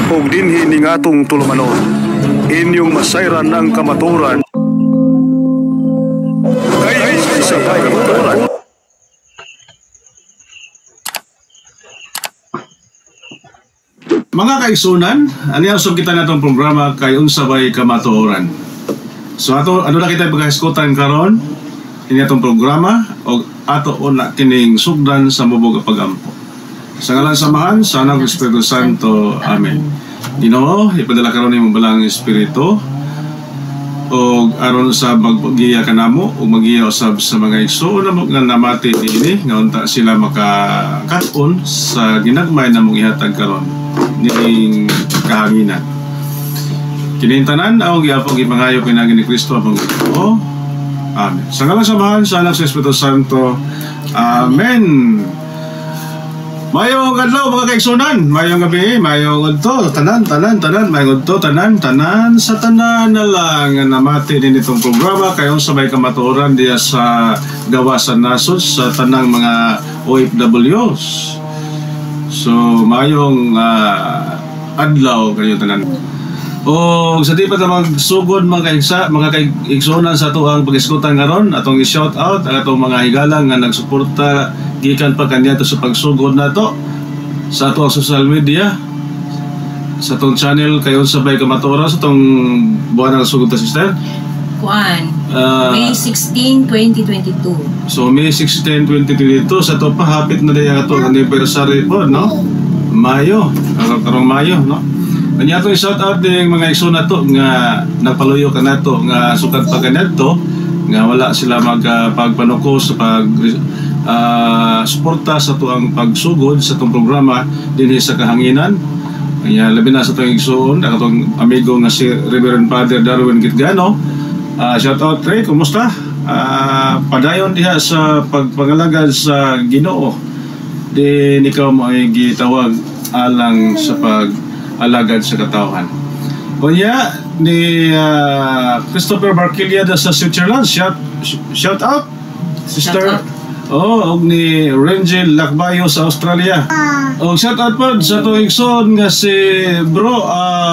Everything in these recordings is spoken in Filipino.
ug dinhi ning atong tulumanon. Inyong masayran ng kamaturan. Kay sa kamaturan. Mga kaigsunan, aniyausog kita na itong programa kay Unsabay Kamatuoran. So ano na kita pagkahiskutan karon ini atong programa o ato una kining sugdan sa mubog pagampo. Sa ngalan samahan sa Anak ng Espiritu Santo. Amen. Ginoo, ipadala karon imong balang espiritu o aron sa maggiya kanamo o magiya usab sa mga igsoon na nga namati ini nga unta sila makakaon sa ginagmay na mong ihatag karon ning kahanginan. Kinintanan ang giapong gipangayo pinagi ni Kristo among Ginoo. Amen. Sa ngalan samahan sa Anak sa Espiritu Santo. Amen. Mayong adlaw mga kaigsunan, mayong gabi, mayong adto, tanan, mayong adto, tanan, sa tanan na lang nga namati din itong programa kayong sabay kamatuoran diya sa gawasan nasod sa tanang mga OFWs. So, mayong adlaw kayo tanan. O sa di pa na magsugod mga kaigsunan sa ito ang pag-iskutan ngaron, atong i-shout out ang atong mga higalang nga nagsuporta gikan pa kanya to sa pagsugod na to sa ato ang social media, sa itong channel kayo sabay kamatuoran sa itong buwan ng sugod ta sister May 16, 2022. So May 16, 2022 sa ito pa hapit na daya ito anniversary po, no? Mayo, karong Mayo, no? Kanya ito i-shout out din mga igsoon na to nga nagpaluyo ka na to nga sukat pa ka na to nga wala sila magpagpanukos sa suporta sa ito ang pagsugod sa itong programa din sa kahanginan. Kaya labi na sa itong igsoon ang itong amigo nga si Reverend Father Darwin Kitgano. Shout out Ray, kumusta? Padayon diha sa pagpangalagad sa Ginoo. Din ikaw mo ay gitawag alang sa pag-alagad sa katawhan. Kunya ni Christopher Barquillada sa Switzerland, shout out sister. Og ni Rangel Lakbayo sa Australia. Og shout out po sa tuwing son nga si Bro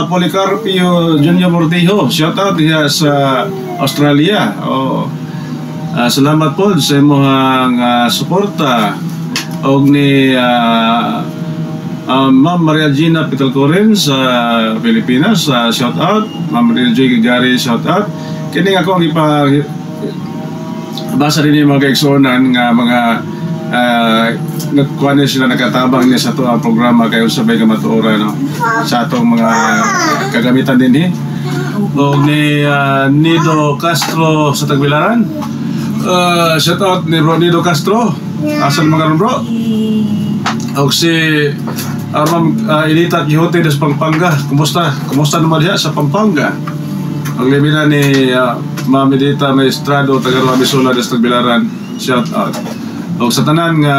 Policarpio Junior Mortijo. Shout out diha sa Australia. Salamat po sa imong suporta. Og ni Ma'am Maria Gina Pitalcoren sa Pilipinas, shout out. Ma'am Maria G. Gary, shout out. Kini ako ang basa rin yung mga kaigsunan nga mga nagkuha sila nakatabang niya sa ito ang programa kayo sabay kamatuoran, no? Sa itong mga kagamitan din o ni Nido Castro sa Tagbilaran. Shout out ni Bro Nido Castro. Asan mga ron bro? O si Ma'am Elita Quijote des Pampanga. Kumusta naman diya sa Pampanga? Ang libina ni Ma'am Edita Maestrado Tagarwa Bisula des Tagbilaran, shout out. O sa tanan nga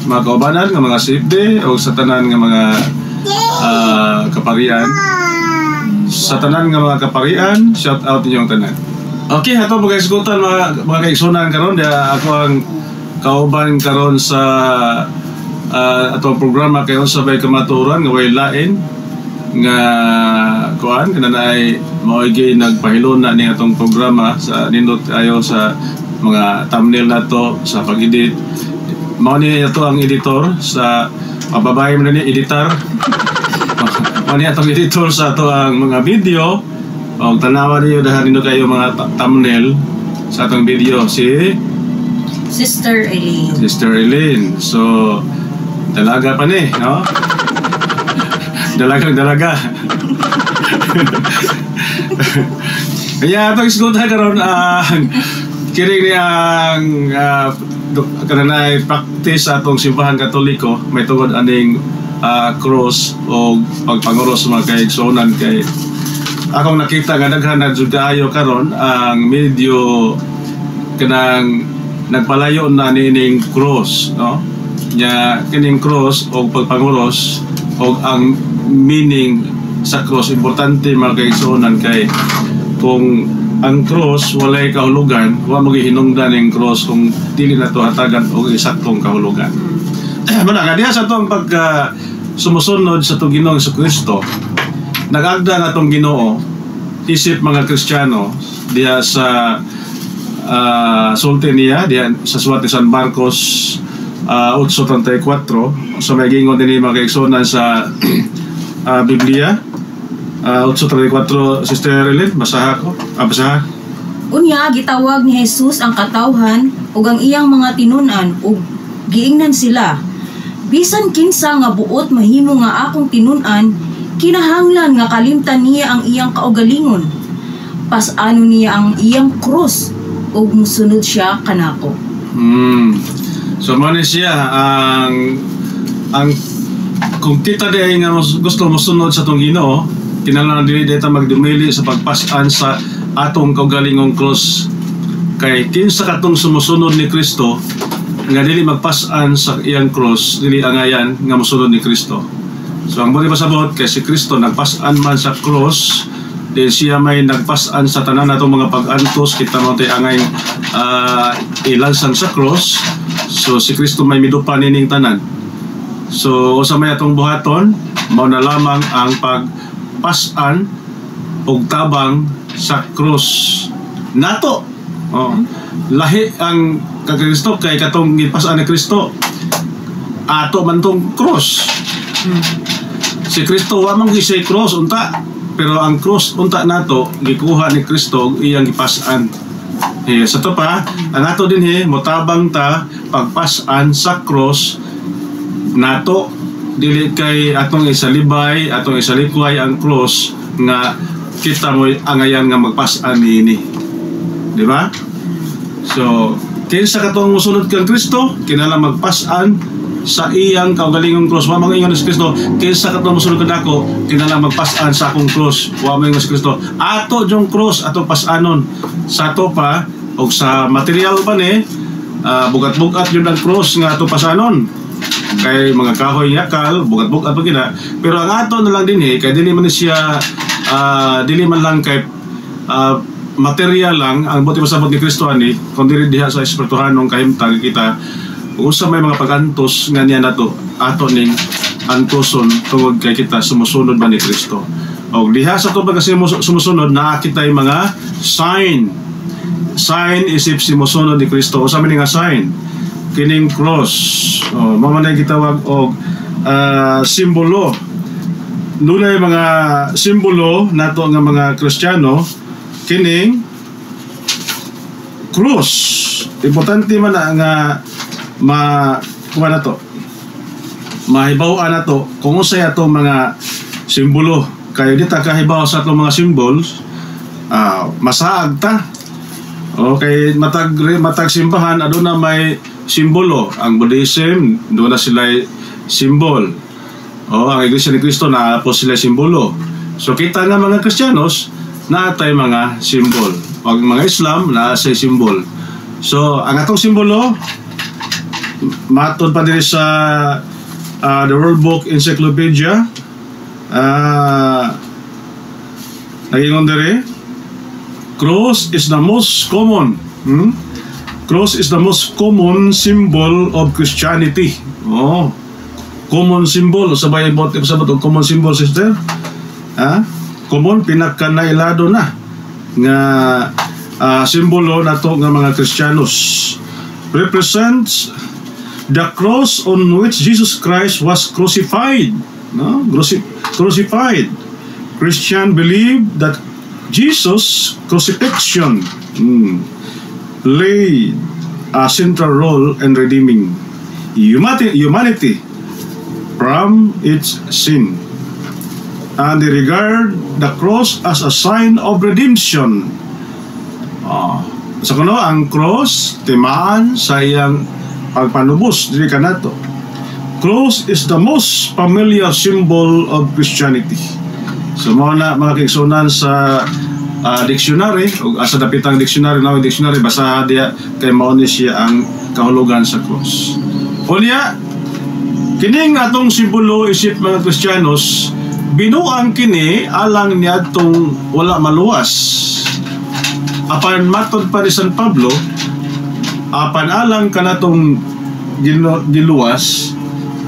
mga kaubanan nga mga safety o sa tanan nga mga kaparian, sa tanan nga mga kaparian, shout out ninyong tanan. Okay, ato mga kaigsunan mga kaigsunan karon dia ako ang kauban karon sa atong programa kayo sabay kamatuoran nga way lain nga kuan kananay mao'y nagpahilon na ni atong programa sa nindot ayo sa mga thumbnail nato sa pag-edit. Mao ni ato ang editor sa pababay mo ni editor. Mao ni atong editor sa ato ang mga video. Og tanawa niyo dahan nindot kayo mga thumbnail sa atong video si Sister Eileen. So dalaga pa ni, no? Dalaga. Kaya ito isgutan karon kiring ni ang kananay practice atong simbahan Katoliko may tungod aning cross o pagpanguros mga kaigsunan kay akong nakita nga daghan na jud kaayo karon ang medyo kanang nagpalayo na nining cross, no? Nya kining cross o pagpanguros o ang meaning sa cross importante mga kaigsunan kay kung ang cross walay kahulugan wa magihinungdan ning cross kung dili na to hatagan og isaktong kahulugan. Muna diha sa tong pag sumusunod sa tong Ginoong Kristo nag-agda nga itong Ginoo isip mga Kristiyano diya sa sulti niya diya sa suwat ni San Marcos 8:34. So may gingon din mga kaigsunan sa Biblia 8:34. Sister Relin, basaha ko. Basaha. Unya gitawag ni Jesus ang katawhan ug ang iyang mga tinun-an ug giingnan sila. Bisan kinsa nga buot mahimo nga akong tinun-an, kinahanglan nga kalimtan niya ang iyang kaugalingon. Pas-ano niya ang iyang krus ug musunod siya kanako. So man siya ang kung kita di nga gusto mosunod sa tong Ginoo, kinahanglan dili data magdumili sa pagpas-an sa atong kaugalingong cross. Kay kinsa katong sumusunod ni Kristo nga dili magpas-an sa iyang cross, dili angayan nga mosunod ni Kristo. So ang muli pasabot kay si Kristo nagpas-an man sa cross, din siya may nagpas-an sa tanan natong mga pag-antos, kita mo tay angay ilansang sa cross. So si Kristo may midupa nining tanan. So usa may atong buhaton mao na lamang ang pagpas-an og tabang sa cross nato. Lahi ang kag-Kristo kay katong gipas-an ni Kristo ato man tong cross. Si Kristo wa man gisay cross unta, pero ang cross unta nato gikuha ni Kristo iyang gipas-an. Sa to pa ang ato dinhi motabang ta pagpas-an sa cross nato, dili kay atong isalibay, atong isalikway ang cross nga kita mo angayan nga magpas-an niini. Di ba? So kinsa katong mosunod kang Kristo, kinahanglan magpas-an sa iyang kaugalingong cross. Wa mangingon si Kristo, kinsa katong mosunod kanako, kinahanglan magpas-an sa akong cross. Wa mangingon si Kristo, ato jong cross atong pas-anon. Sa to pa og sa material pa ni bugat-bugat yun ang cross nga ato pas-anon. Kay mga kahoy yakal, bugat-bugat pa gina. Pero ang ato na lang dinhi kay dili man siya dili man lang kay material lang ang buti pasabot ni Kristo ani, kundi diha sa espirituhanong kahimtang kita usa may mga pag-antos nga niya nato ato ning antoson tungod kay kita sumusunod ba ni Kristo. Og diha sa to pag sumusunod na kitay mga sign isip sumusunod ni Kristo. Usa man nga sign kining cross, mao man gitawag og simbolo. Dunay mga simbolo nato nga mga Kristiyano kining cross. Importante man nga kuha na to, mahibaw-an na to kung usay ato mga simbolo. Kayo di ta kahibaw sa atong mga symbols, masaag ta. Okay, matag simbahan aduna may simbolo. Ang Buddhism doon na sila simbol. Ang Iglesia ni Cristo na po sila simbolo. So kita nga mga Kristiyanos na tay mga simbol. Pag mga Islam na say simbol. So ang atong simbolo matod pa din sa the World Book Encyclopedia, nagingon diri, cross is the most common cross is the most common symbol of Christianity. Common symbol sabay bot sa batong common symbol, sister. Common pinaka nailado na nga simbolo nato nga mga Kristiyanos. Represents the cross on which Jesus Christ was crucified. Crucified. Christian believe that Jesus' crucifixion played a central role in redeeming humanity from its sin. And they regard the cross as a sign of redemption. Sa kuno ang cross timaan sa iyang pagpanubos diri kanato. Cross is the most familiar symbol of Christianity. So mao na mga kaigsunan sa dictionary o asa dapitang dictionary na dictionary basa diya kay mao ni siya ang kahulugan sa cross. Unya kining atong simbolo isip mga Kristiyanos binuang kini alang niadtong wala maluwas. Apan matod pa ni San Pablo, apan alang kanatong giluwas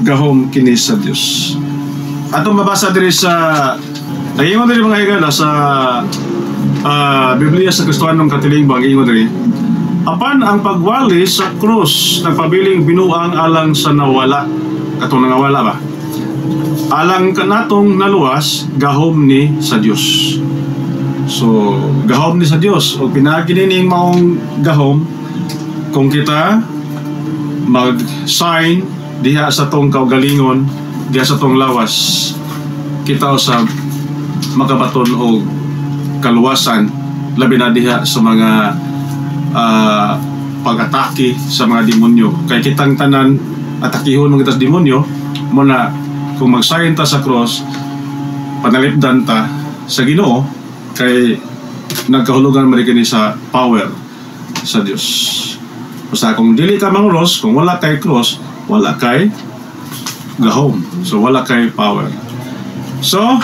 gahom kini sa Dios. Atong mabasa diri sa Ingon diri mga higala sa Biblia sa Kristohanong Katilingbang, ingon diri, apan ang pagwali sa krus nagpabiling binuang alang sa nawala, katong nangawala ba, alang kanatong naluwas gahom ni sa Dios. So gahom ni sa Dios, o pinaginining maong gahom kung kita mag-sign diha sa tong kaugalingon, diha sa tong lawas, kita usab makabaton og kaluwasan, labi na diha sa mga pag-atake sa mga demonyo. Kay kitang tanan atakihon mga itas demonyo mo na kung mag-sign ta sa cross, panalipdan ta sa Ginoo, kay nagkahulugan man kini sa power sa Dios. Basta kung dili ka mangros, kung wala kay cross, wala kay gahom. So wala kay power. So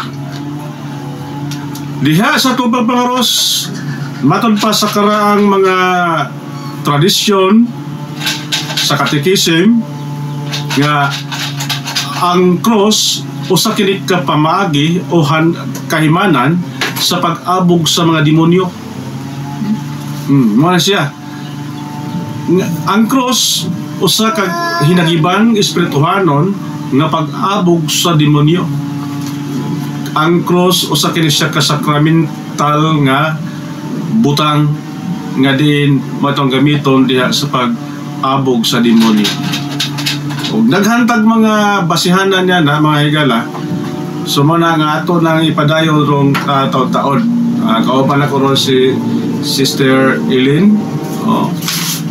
diha sa tubag pangaros, matod pa sa karaang mga tradisyon sa katekism nga ang cross usa kini ka pamaagi o kahimanan sa pag-abog sa mga demonyo. Mo na siya. Ang cross usa ka hinagibang espirituhanon nga pag-abog sa demonyo. Ang cross usa kini siya ka sakramental nga butang nga din matong gamiton diha sa pag-abog sa demonyo. Ug naghantag mga basihanan niya na mga higala. So muna nga ato nang ipadayon rong taon-taon. Kauban ako ron si Sister Eileen.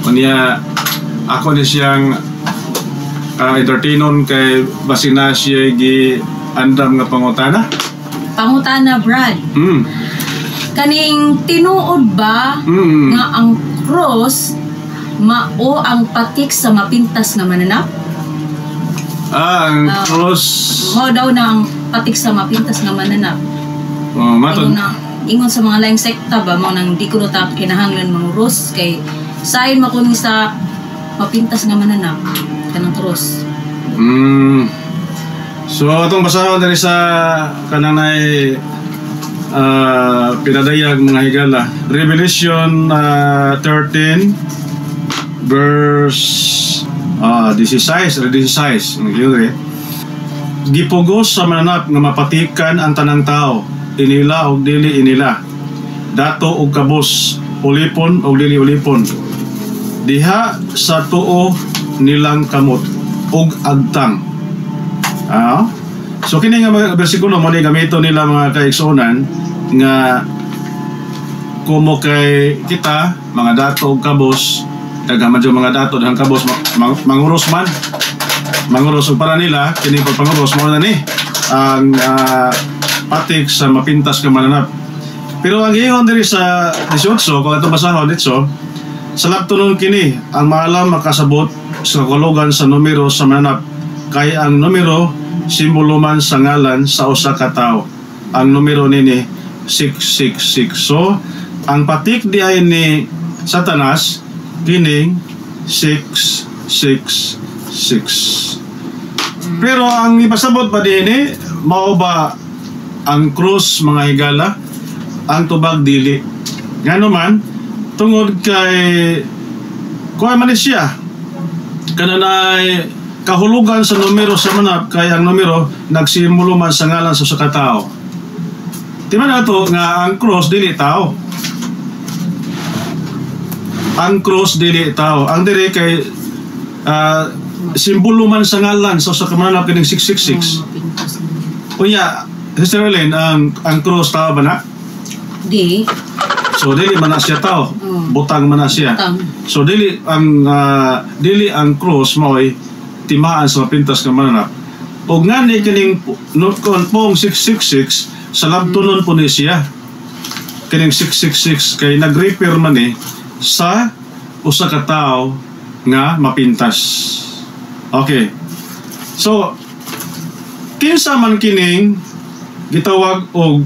Kanya ako ni siyang entertainon kay basina siya gi andam nga pangutana. Pangutana, Brad. Kaning tinuod ba nga ang cross mao ang patik sa mapintas nga mananap? Ang cross Mao daw na ang patik sa mapintas nga mananap. Matod. Ingon sa mga laing sekta ba mao nang di ko ta kinahanglan manguros kay sayon makuni sa mapintas nga mananap kanang cross. So atong basahon diri sa kanang nay pinadayag mga higala, Revelation 13 verse 16 gipugos sa mananap nga mapatikan ang tanang tao, inila og dili inila, dato og kabos, ulipon og dili ulipon, diha sa tuo nilang kamot og agtang. So kini nga bersikulo mo ni gamito nila mga kaigsuonan nga kumo kay kita mga dato og kabos, daghan man mga dato dahang kabos manguros man, manguros para nila kini pagpanguros mo na ni ang patik sa mapintas ka mananap. Pero ang ingon diri sa 18 kung ato basahon dito, sa labtunon kini ang maalam makasabot sa kahulugan sa numero sa mananap, kay ang numero simbolo man sa ngalan sa usa ka tawo. Ang numero nini 666. So ang patik di ay ni Satanas kining 666. Pero ang ipasabot pa dinhi mao ba ang cross mga higala? Ang tubag dili. Ngano man tungod kay kuha man siya kananay kahulugan sa numero sa manap, kay ang numero nagsimbolo man sa ngalan sa usa ka tawo. Di man ato nga ang cross dili tao. Ang cross dili tao. Ang diri kay simbolo man sa ngalan sa usa ka manap kining 666. Unya, Sister Eileen, ang cross tao ba na? Di. So dili man na siya tao. Butang man na siya. So dili ang cross mao'y timaan sa mapintas ka mananap. O nga ni kining pong 666 sa labtunon po ni siya. Kining 666 kay nag-repair man sa usa ka tao nga mapintas. Okay. So kinsa man kining gitawag og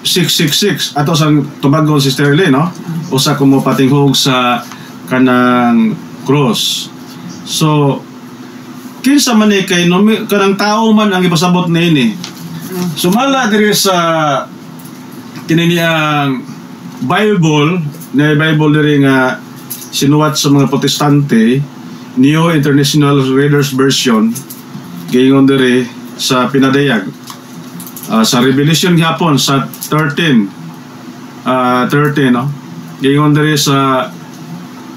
666 ato sa tubagon Sister Eileen, no? Usa ko mo patinghog sa kanang cross. So kinsa man kay kanang tao man ang ipasabot niini Sumala diri sa kininiang Bible, na Bible diri nga sinuwat sa mga Protestante, New International Reader's Version, gingon diri sa pinadayag. Sa Revelation gyapon sa 13, no? Gingon diri sa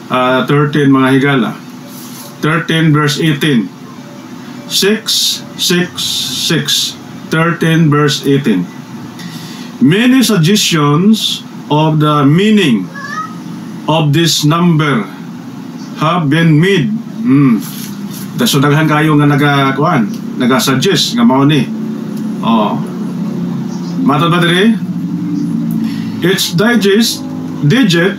13 mga higala. 13 verse 18. 666. 13 verse 18. Many suggestions of the meaning of this number have been made. So daghan kayo nga naga-suggest nga mao ni. Matod ba diri? Its digit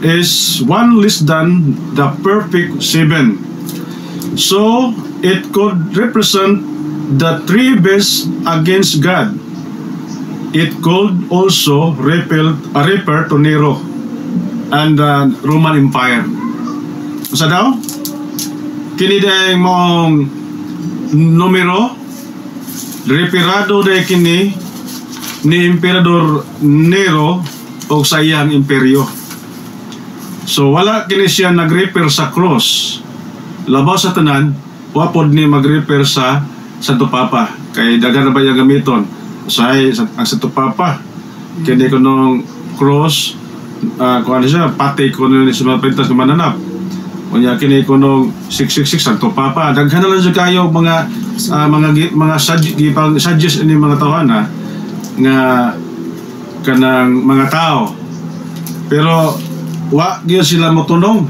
is one less than the perfect 7. So it could represent the three beasts against God. It could also refer to Nero and the Roman Empire. Sa daw? Kini dahil mong numero, referado dahil kini ni Emperador Nero o sa iyang imperyo. So wala kini siya nag-refer sa cross. Labaw sa tanan, wapod ni mag-refer sa Santo Papa. Kay dagan na ba yung gamiton? Ang Santo Papa. Kaya ko nung cross, kung ano siya, pati ko nung sa mga pintas ng mananap. Kunya kini ko nung 666 Santo Papa. Daghan na lang siya kayo mga suggest ni mga tawana nga kanang mga tao. Pero wa gyud sila motunong.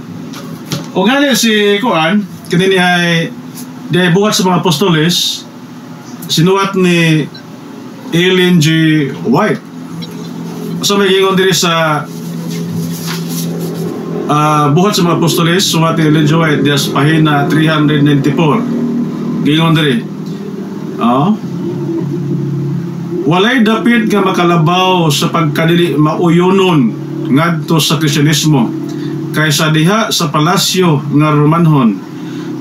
O nga si Kuan, kini ay di buhat sa mga apostoles, sinuwat ni Ellen G. White. So may gingon diri sa buhat sa mga apostoles, suwat ni Ellen G. White dias pahina 394. Gingon diri, walay dapit nga makalabaw sa pagkadili mauyonon ngadto sa Kristiyanismo kaysa diha sa palasyo nga Romanhon.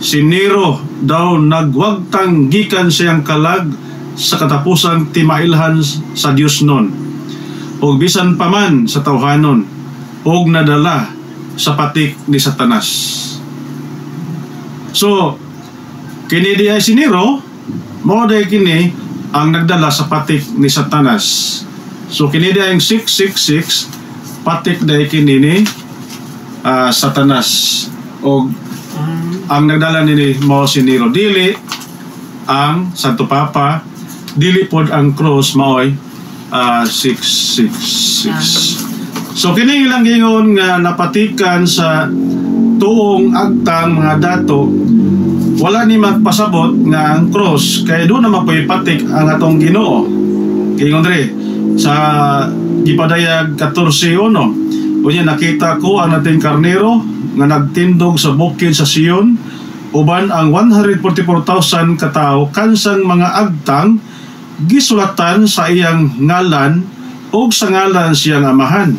Si Nero daw nagwagtang gikan siyang kalag sa katapusang timailhan sa Dios nun, og bisan paman sa tawhanon, og nadala sa patik ni Satanas. So kini di ay si Nero, mao day kini ang nagdala sa patik ni Satanas. So kini di ay 666 patik day kini ni Satanas, og ang nagdala nini mao si Nero, dili ang Santo Papa, dili pod ang cross maoy 666. So kini ilang gingon nga napatikan sa tuong agtang mga dato, wala ni magpasabot nga ang cross kay do na mapapatik ang atong Ginoo. Gingon diri sa gipadayag 14:1. Unya nakita ko ang ating karnero nga nagtindog sa bukid sa Sion, uban ang 144,000 katao kansang mga agtang gisulatan sa iyang ngalan o sa ngalan siyang amahan.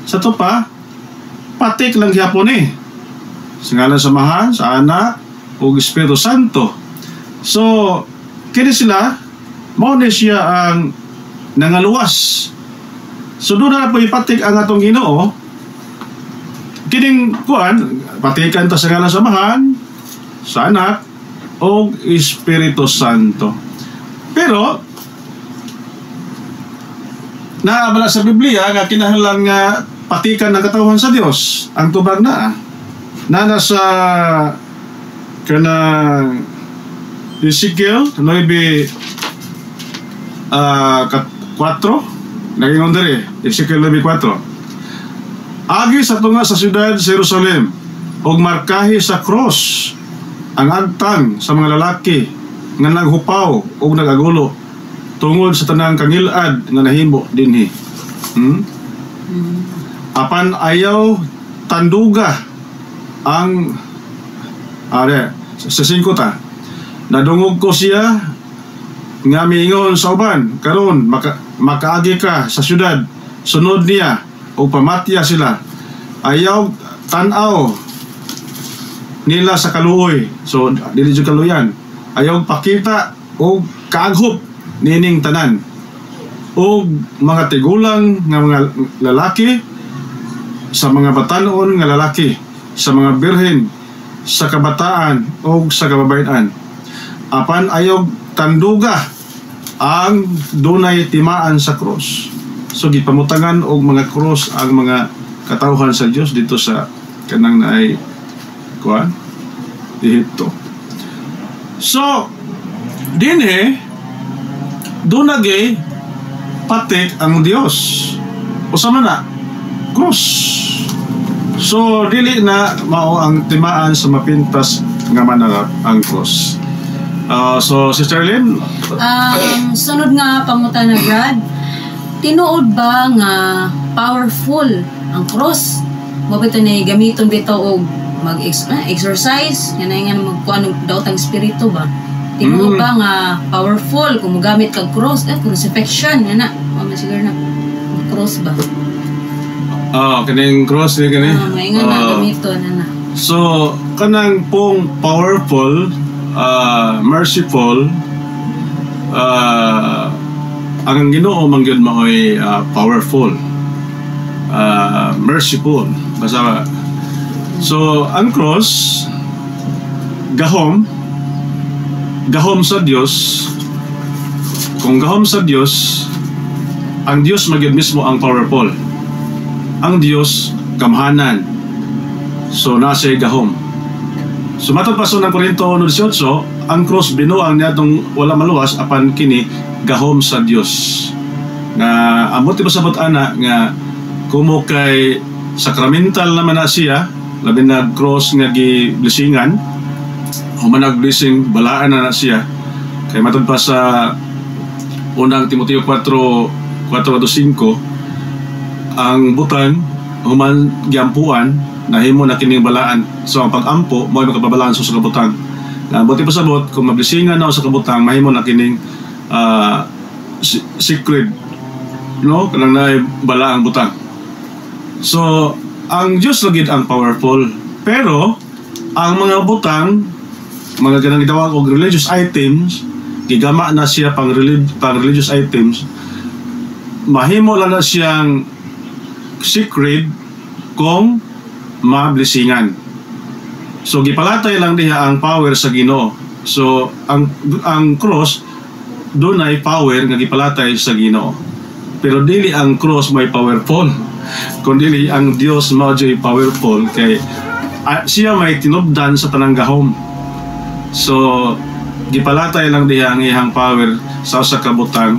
Sa to pa, patik lang gyapon ni sa ngalan sa amahan, sa anak o Espiritu Santo. So kini sila mao ni siya ang nangaluwas. So doon na po ipatik ang atong Ginoo. Kining kuan, patikan ta sa ngalan sa amahan, sa anak o Espiritu Santo. Pero naabala sa Biblia nga kinahanglan nga patikan ng katawhan sa Dios ang tubag na nasa kanang Ezekiel 9:4 nagingon diri, Ezekiel 9:4. Agi sa tunga sa siyudad sa Jerusalem og markahi sa cross ang agtang sa mga lalaki nga naghupaw og nagagulo tungod sa tanang kangilad nga nahimo dinhi. Apan ayaw tanduga ang sa 5 ta. Nadungog ko siya nga miingon sa uban, karon makaagi ka sa siyudad, sunod niya o pamatya sila. Ayaw tanaw nila sa kaluoy. So dili jud kaluyan. Ayaw pakita o kaaghop nining tanan o mga tigulang nga mga lalaki, sa mga batanon nga lalaki, sa mga birhen, sa kabataan o sa kababayan, apan ayog tanduga ang dunay timaan sa cross. So gipamutangan og mga cross ang mga katawhan sa Dios dito sa kanang naay kuan Ehipto. So dinhi dunagay patik ang Dios usama na cross. So dili na mao ang timaan sa mapintas nga manarap ang cross. So Sister Lynn, sunod nga pangutan na Brad, tinuod ba nga powerful ang cross? Mabito na gamiton bitaw og mag-exercise, yan nga magkuan og daotang espiritu ba? Tinuod ba nga powerful kung mogamit kag cross, crucifixion yan na. Siguro na cross ba? Kaning cross ni kani. Maingon na gamiton na. So kanang pong powerful, merciful, ang Ginoo man gyud maoy powerful, merciful basta. So ang cross gahom sa Dios. Kung gahom sa Dios, ang Dios magyud mismo ang powerful, ang Dios gamhanan, so nasa gahom. So matod pa sa Korinto 1:18, ang cross binuang niya itong wala maluwas apan kini gahom sa Dios. Nga amot pasabot ana nga kumo kay sacramental naman na siya, labi na cross nga gi-blessingan, human nag-blessing balaan na siya. Kay matod pa sa unang Timoteo 4:5, ang butang human giampuan nahimo na kining balaan. So ang pag-ampo mo ay makababalaan sa kabutang. Buti pa sabot kung mablisingan na sa kabutang mahimo na kining secret, no, kanang naay bala ang butang. So ang Dios lagid ang powerful, pero ang mga butang, mga ganang gitawag og religious items, gigama na siya pang religious items, mahimo lang na siyang secret kung mablisingan. So gipalatay lang diha ang power sa Ginoo. So ang cross dunay power nga gipalatay sa Ginoo. Pero dili ang cross may powerful. Kundi ang Dios mao jay powerful kay siya may tinubdan sa tanang gahom. So gipalatay lang diha ang iyang power sa usa ka butang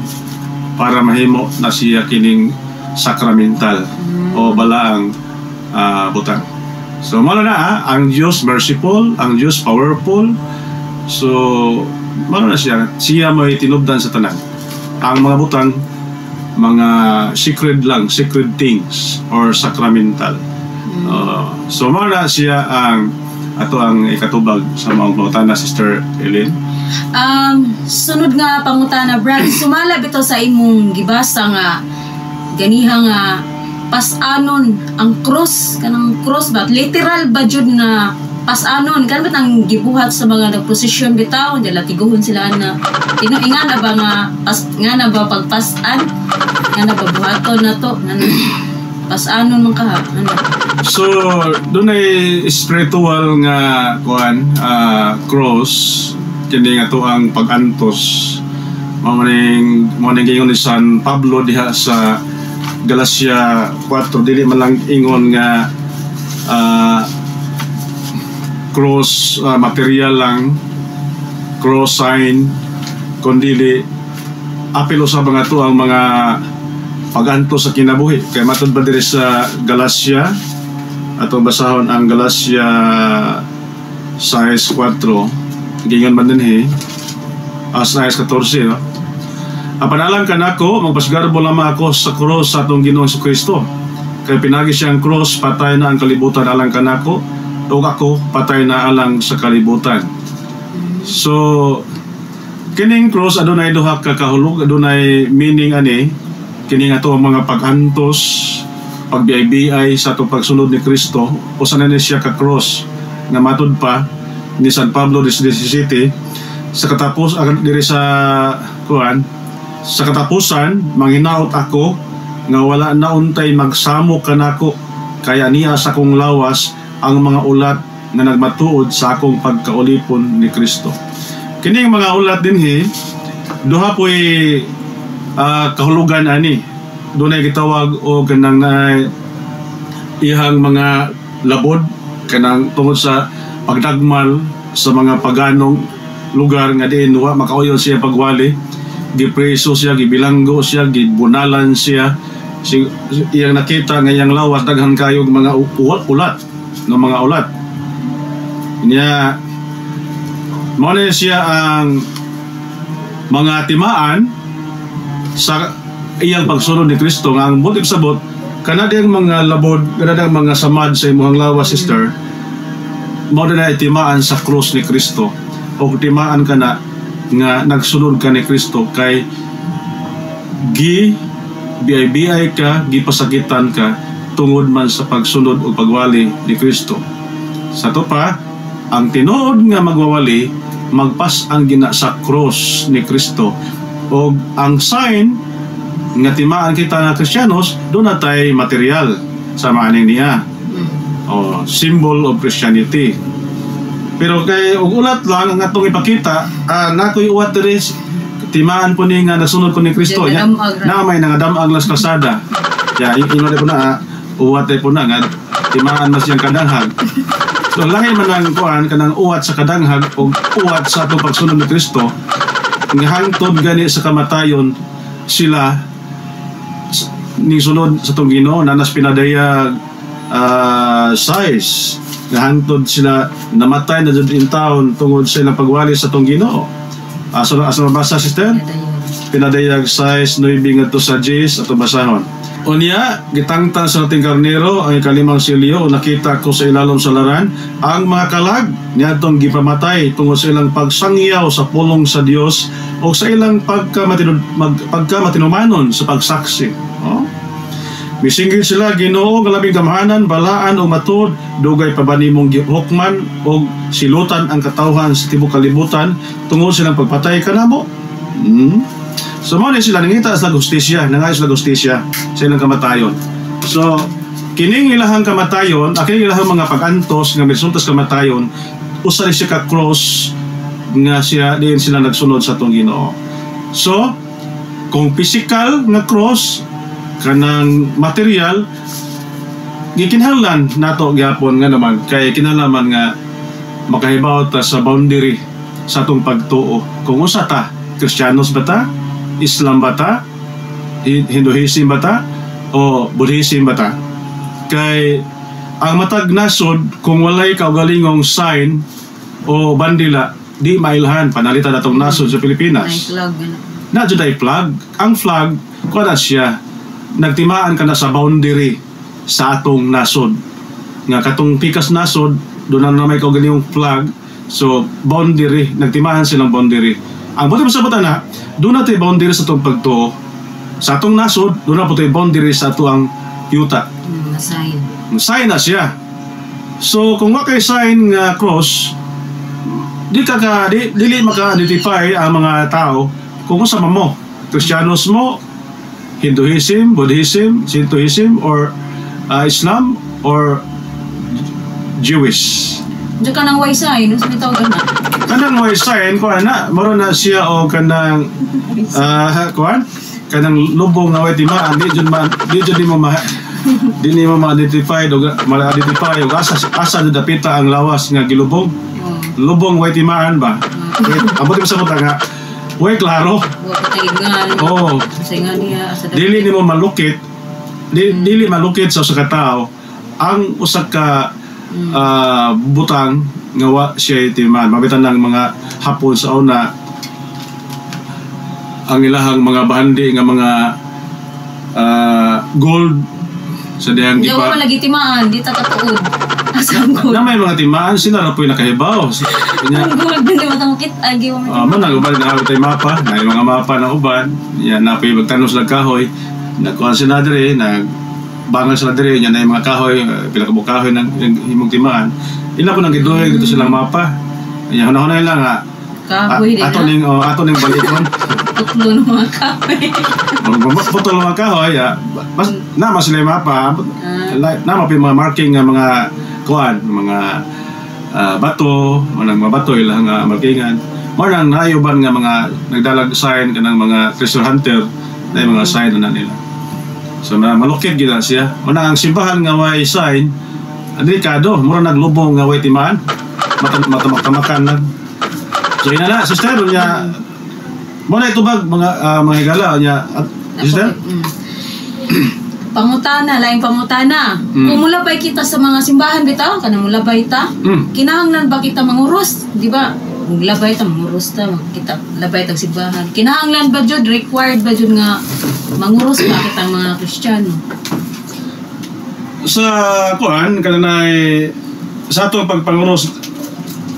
para mahimo na siya kining sacramental o balaang butang. So mano na ang Dios merciful, ang Dios powerful. So mano na siya may tinubdan sa tanan. Ang mga butang mga secret lang, secret things or sacramental. So mano na siya ang ato ang ikatubag sa mga pangutana, Sister Ellen. Sunod nga pangutana Brad, sumala bitaw sa imong gibasa nga ganiha nga pasanon ang cross, kanang cross ba literal ba jud na pasanon kan ba ang gibuhat sa mga nagposisyon bitaw dila tiguhon sila na tinuingan na ba nga nga na ba pagpasan nga na babuhaton na to na pasanon man ka ano. So dunay spiritual nga kuan cross kini nga to ang pag-antos mo ning gingon ni San Pablo diha sa Galacia 4, dili man lang ingon nga cross material lang, cross sign, kundi apelo sa mga to ang mga paganto sa kinabuhi. Kaya matod ba diri sa Galacia, ato basahon ang Galacia 6:4, gingon man dinhi 6:14, no? Apanalang ka nako, magpasgarbo lamang ako sa cross sa atong Ginoong Kristo. Kaya pinagi siyang cross, patay na ang kalibutan alang ka nako, o ako, patay na alang sa kalibutan. So, kining cross, adunay duha ka kahulog, adunay meaning ani, kining ato ang mga pag-antos, pagbiay-biay sa atong pagsunod ni Kristo, o sana ni siya ka cross, nga matod pa, ni San Pablo 17, sa katapos, diri sa kuan, Sa katapusan, manghinaot ako nga wala na untay magsamo kanako, kaya niya sa kong lawas ang mga ulat nga nagmatuod sa akong pagkaulipon ni Kristo. Kining mga ulat dinhi duha po'y kahulugan ani. Dunay gitawag o kanang ihang mga labod kanang tungod sa pagdagmal sa mga paganong lugar nga diin wa makauyon siya pagwali, gipreso siya, gibilanggo siya, gibunalan siya. Iyang nakita nga iyang lawas daghan kayo mga ulat no mga ulat niya mo na siya ang mga timaan sa iyang pagsunod ni Kristo. Nga ang butib sabot kanadang mga labod, kanadang mga samad sa imong lawas, sister, mo na timaan sa krus ni Kristo o timaan ka na nga nagsunod ka ni Kristo kay biyay ka, gipasakitan ka tungod man sa pagsunod o pagwali ni Kristo. Sa to pa, ang tinuod nga magwawali, magpas ang gina sa cross ni Kristo. O ang sign nga timaan kita na Kristiyanos, doon na tayo material sa maaning niya. O symbol of Christianity. Pero kay ulat lang ang atong ipakita, nakoy uwat diri timaan po ni nga nasunod ko ni Kristo ya na may nangadamag las kasada ya ino po na uwat po na nga timaan mas yang kadanghag. So lahi man ang kuan kanang uwat sa kadanghag o uwat sa atong pagsunod ni Kristo nga hangtod gani sa kamatayon sila ni sunod sa tong Ginoo nanas pinadayag size nga hangtod sila namatay na jud in taon tungod sa ilang pagwali sa tong Ginoo. Asa mabasa, sister? Pinadayag size 9 ngadto sa 10 ato basahon. Unya, gitangtang sa ating karnero ang ikalimang silyo, nakita ko sa ilalom sa laran ang mga kalag niadtong gipamatay tungod sa ilang pagsangyaw sa pulong sa Dios o sa ilang pagkamatinumanon sa pagsaksi. Misinggit sila Ginoo nga labing gamahanan, balaan o matud, dugay pa ba nimong gihukman o silutan ang katawhan sa tibok kalibutan tungod silang pagpatay kanamo? So mo ni sila nangita sa justisya, nangay sila justisya sa ilang kamatayon. So kining ilahang kamatayon, kining ilahang mga pagantos nga misultas kamatayon, usa ni siya ka cross nga siya diin sila nagsunod sa tong Ginoo. So kung physical nga cross kanang material gikinahanglan nato gyapon nga naman kay kinahanglan nga makahibaw ta sa boundary sa atong pagtuo kung usa ta Kristiyanos ba ta, Islam ba ta, Hinduism ba ta o Buddhism ba ta. Kay ang matag nasod kung walay kaugalingong sign o bandila di mailhan panalitan atong nasod sa Pilipinas na jud ay flag. Ang flag kuha siya nagtimaan ka na sa boundary sa atong nasod nga katong pikas nasod doon na may kaugalingong flag. So boundary, nagtimaan silang boundary. Ang buti sa na doon natin boundary sa atong pagtuo sa atong nasod, doon na po tayo boundary sa atong yuta. Sign na siya. So kung wa kay sign nga cross, dili maka-identify ang mga tao kung sa mo Kristiyanos mo, Hinduism, Buddhism, Shintoism, or Islam, or Jewish. Diyan ka nang way sign, nung sabitaw ka na. Kanang way sign, kuhan na, maro na siya o kanang, kuhan, kanang lubong na way timaan, di mo ma-identify, o asa dapita ang lawas nga gilubong. Lubong way timaan ba? Abot mo sa kuta nga, way klaro. Oo. Dili nimo malukit. Dili malukit sa usa ka tawo ang usa ka butang nga wa siya timan. Mabitan lang mga Hapon sa una ang ilahang mga bahandi nga mga gold sa dihang gipa. Di mo lagi timaan, di ta katuod. Na may mga timaan sila na po'y nakahibaw. Ang gold din mo tangkit agi mo. Nagubad na tayo mapa, na yung mga mapa na uban. Yan na po'y magtanong sila kahoy. Nagkuhan sila dire, nagbangal sila dire, yan na yung mga kahoy, pila ka kahoy ng himong timaan. Ila po nang giduhay dito silang mapa. Yan, hunahunay lang ha. kahoy din ato ning balikon. Tuklo ng mga kahoy. Putol mga kahoy, mas nama sila mapa. Nama pa mga marking nga mga kuan, mga bato, mga bato ilang markingan. Mo nang nayuban nga mga nagdalag sign kanang mga treasure hunter na mga sign na nila. So malukid gid siya. Una ang simbahan nga way sign, delikado, mura naglubong nga way timaan. Matamakan na. So inana sister niya mo na itubag mga higala niya sister. Pangutana, laing pangutana. Kung mulabay kita sa mga simbahan bitaw, kanang mulabay ta, kinahanglan ba kita manguros, di ba? Kung labay ta manguros ta, kita labay ta simbahan. Kinahanglan ba jud, required ba jud nga manguros ba kita mga Kristiyano? Sa kuan kanay sa ato pagpanguros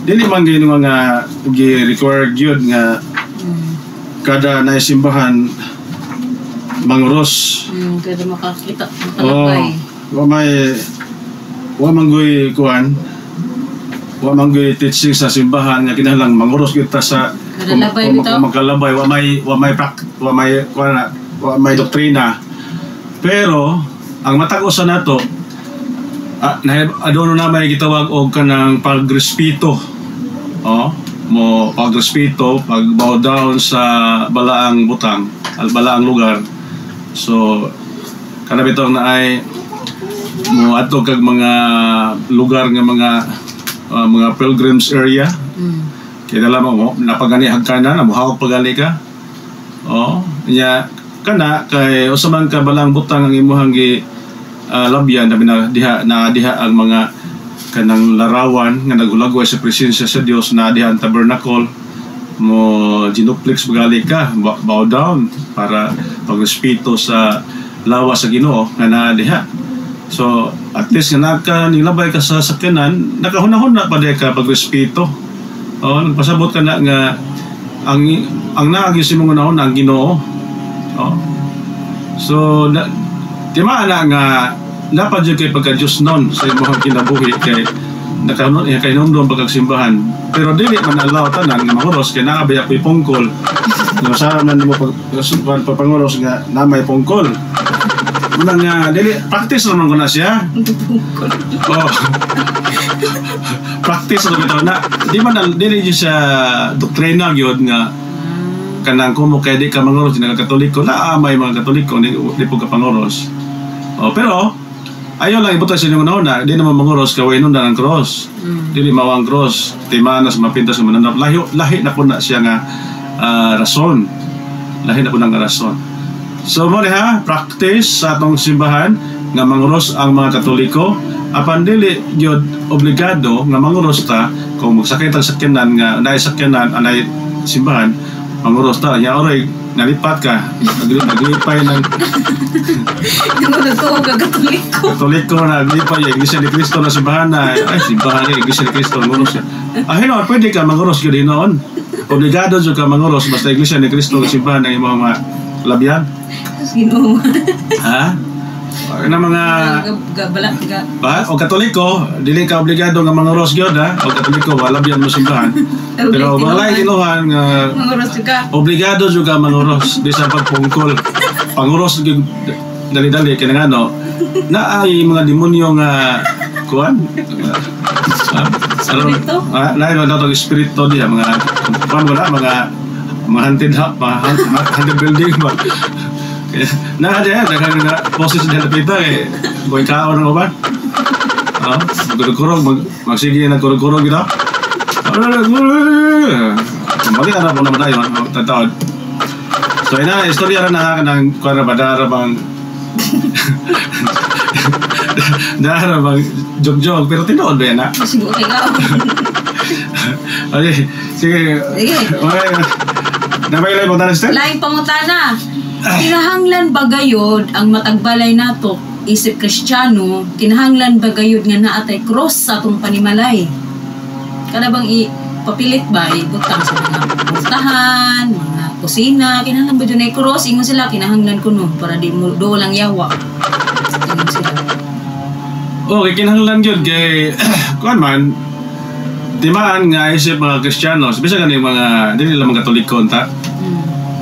dili man gyud mga gi-required gyud nga kada naisimbahan manguros. Kada makakita, makalabay. Wa manggoy kuan. Wa manggoy teaching sa simbahan nga kinahanglan manguros kita sa magkalabay, wa may doktrina. Pero ang matag-usa nato aduna na may gitawag og kanang pagrespeto. Mo pagrespeto, pag-bow down sa balaang butang, balaang lugar. So kana bitong na ay mo adto kag mga lugar nga mga pilgrims area. Kaya lamang mo napaganihag ka na muhawak pagali ka. Nya kana kay usaman ka balaang butang ang imuhang labyan na diha ang mga kanang larawan nga nagulagway sa presensya sa Dios na diha ang tabernacle mo ginuplex bagali ka, bow down para pagrespeto sa lawas sa Ginoo nga na diha. So at least nga nilabay ka sa sakyanan, nakahunahon pa diha ka pagrespeto. Nagpasabot ka na nga ang naagis mo nahon ang Ginoo. So timaan na nga dapat dyan kay pagka-Diyos nun sa imong kinabuhi kay nakainumdum pagkagsimbahan. Pero dili man alaw tanan nga manguros kay nakabaya ko'y pungkol. Saan man mo papanguros nga namay pungkol. Muna nga, dili, practice naman ko na siya. Practice naman ito na. Dili dyan siya doktrina yun nga kanang kumo kay di ka manguros na katoliko na may mga katoliko di po ka panguros. Pero ayaw lang ibutan sa inyong una, di naman manguros kaway nun na ng cross. Di mawang cross, timanas, mapintas, mananap. Lahi na po na siya nga rason. Lahi na po na nga rason. So mo ha, practice sa atong simbahan nga manguros ang mga katoliko. Apan dili yun obligado nga manguros ta kung magsakay tang sakyanan nga anay sakyanan, anay simbahan, manguros ta. Ya oray, nalipat ka, naglipay ng Katoliko na naglipay yung Iglesia ni Cristo na simbahan na simbahan ni Iglesia ni Cristo manguros siya. Hinoon, pwede ka manguros yun hinoon. Obligado dyan ka manguros basta Iglesia ni Cristo na simbahan ng mga labyan. Sino? Ha? Na mga o katoliko, dili ka obligado nga manguros gyud ha. O katoliko wala biyan mo simbahan. Pero walay inuhan nga manguros juga. Obligado juga manguros di sa pagpungkol. Panguros gyud dali-dali kay ngano na ay mga demonyo nga kuan. Lain man daw espiritu diha mga kuan wala mga haunted building ba. Nah dia nga posisi dia pita boy kaon ng uban. Gurugurog magsige na gurugurog gito. Mali na po naman tayo tatawad. So ina istorya na kanang kuan ra badara bang dara bang jogjog pero tinuod ba na? Sigo kay ka. Okay, sige. Okay. Nabaylay mo tanan step? Lain pangutana. Kinahanglan ba gayod ang matagbalay nato isip Kristiyano, kinahanglan ba gayod nga naatay cross sa atong panimalay? Kada bang ipapilit ba ibutang sa mga pultahan, mga kusina, kinahanglan ba dyan ay cross? Ingon sila, kinahanglan ko no, para di mo do lang yawa. Ingon sila. Okay, kinahanglan yun kay kuan man timaan nga isip mga Kristiyanos, bisa ka mga, hindi nila mga Katoliko, ta?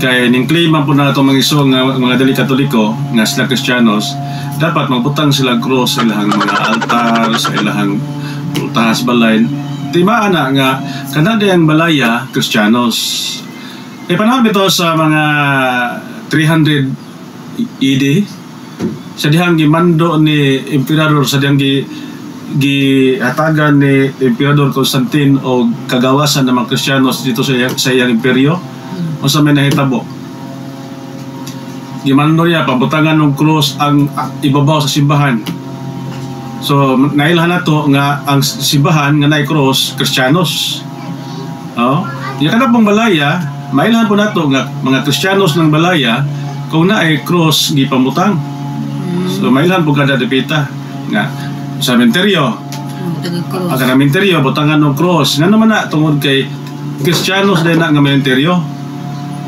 Kaya ning claim po na itong mga iso nga mga dali Katoliko, nga sila Kristiyanos, dapat magbutang sila cross sa ilahang mga altar, sa ilahang tahas balay. Timaan na nga, kanada yung balaya, Kristiyanos. Panahon ito sa mga 300 AD, sa dihang gimando ni Emperador, sa dihang gihatagan ni Emperador Constantine o kagawasan ng mga Kristiyanos dito sa iyang imperyo, o sa may nahitabo. Gimando niya, pabutangan ng krus ang ibabaw sa simbahan. So, nailhan na to nga ang simbahan nga na cross Kristiyanos. Yung kada pong balaya, mailhan po na to nga mga Kristiyanos ng balaya kung na ay cross gipamutang. So, mailhan po kada depita nga sa menteryo. Ang menteryo, butangan ng cross. Nga naman na, tungod kay Kristiyanos din na nga menteryo.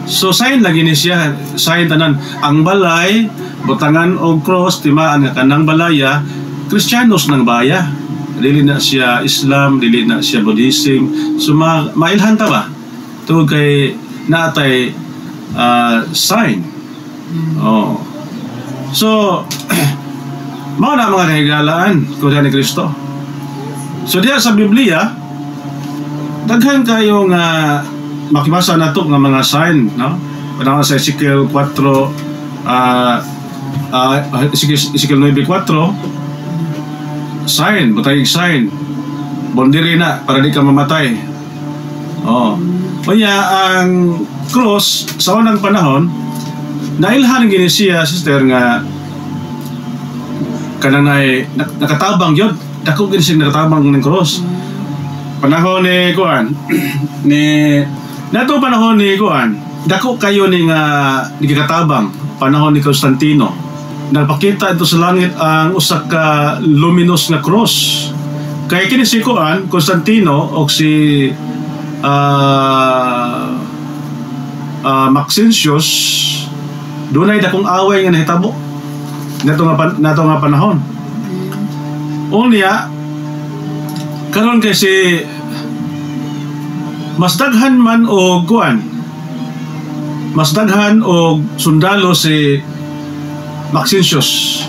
So, sign lagi ni siya. Sign tanan. Ang balay, butangan og cross, timaan nga kanang balaya, Kristiyanos ng baya. Dili na siya Islam, dili na siya Buddhism. So, mailhan ta ba? Ito kay naatay sign. Oh. So, mao na mga kahigalaan ko ni Kristo. So, diya sa Biblia, daghan kayo nga makibasa na ito ng mga sign, no? Panahon sa Ezekiel 4, Ezekiel 9:4, sign, butayig sign, bondiri na para di ka mamatay. Kaya ang cross sa unang panahon, nailhan gini siya, sister, nga kananay nakatabang yun, dako gini siya nakatabang ng cross. Panahon ni Kuan ni nato panahon ni Kuan, dako kayo ni nga nagkatabang panahon ni Constantino. Nagpakita ito sa langit ang usa ka luminous na cross. Kaya kini si Kuan, Constantino o si Maxentius, dunay dakong away nga nahitabo nato nga panahon. Unya karon kasi mas daghan man o Kuan, mas daghan o sundalo si Maxentius.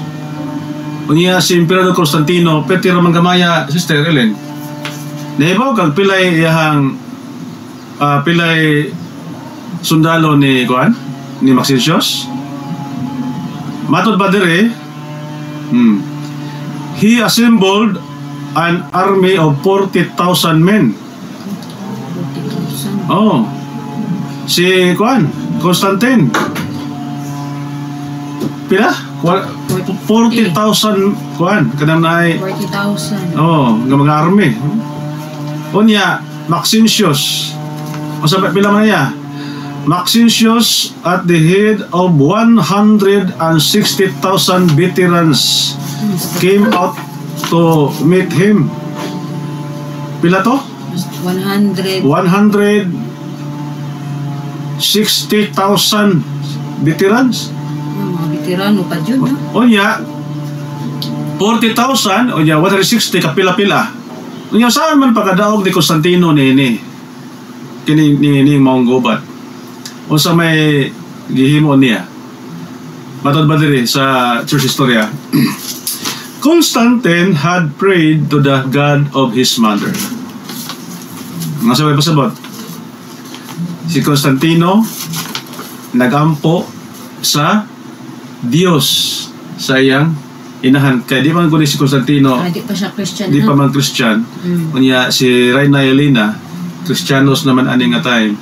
Unya si Emperador Constantino, pwede ramang gamaya, Sister Ellen. Nahibaw kag pilay iyahang pilay sundalo ni Kuan, ni Maxentius. Matod ba dire? He assembled an army of 40,000 men. Si Kuan, Constantine. Pila? 40,000 Kuan, kanang naay 40,000. nga mga army. Unya, Maxentius. O sa pila man niya? Maxentius at the head of 160,000 veterans came out to meet him. Pila to? 160,000 veterans. Mga veterano pa dyan, no? Unya, 40,000, unya, 160 kapila-pila. Unya, saan man pagkadaog ni Constantino ni maong gubat? O sa may gihimo niya? Matod ba diri sa church historia? Constantine had prayed to the God of his mother. Nga sa may pasabot, si Constantino nagampo sa Diyos sa iyang inahan. Kaya di man kundi si Constantino, di pa siya Christian. Di pa man Christian. Kanya si Reina Elena, Kristiyanos naman ani nga time,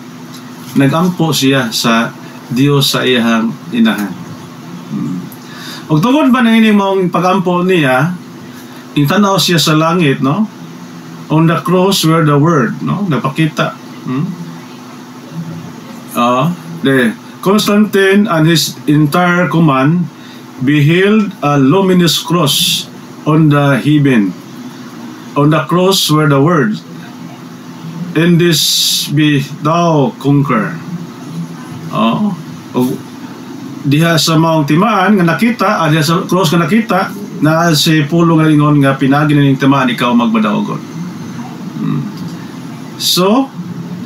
nagampo siya sa Diyos sa iyang inahan. Og tungod ba na ini mong pagampo niya, tanaw siya sa langit, no? On the cross were the word, no? Napakita. The Constantine and his entire command beheld a luminous cross on the heaven. On the cross were the words, "In this be thou conquer." Diha sa maong timaan nga nakita, diha sa cross nga nakita, na si pulo nga lingon nga pinagi ning timaan ikaw magbadaogon. So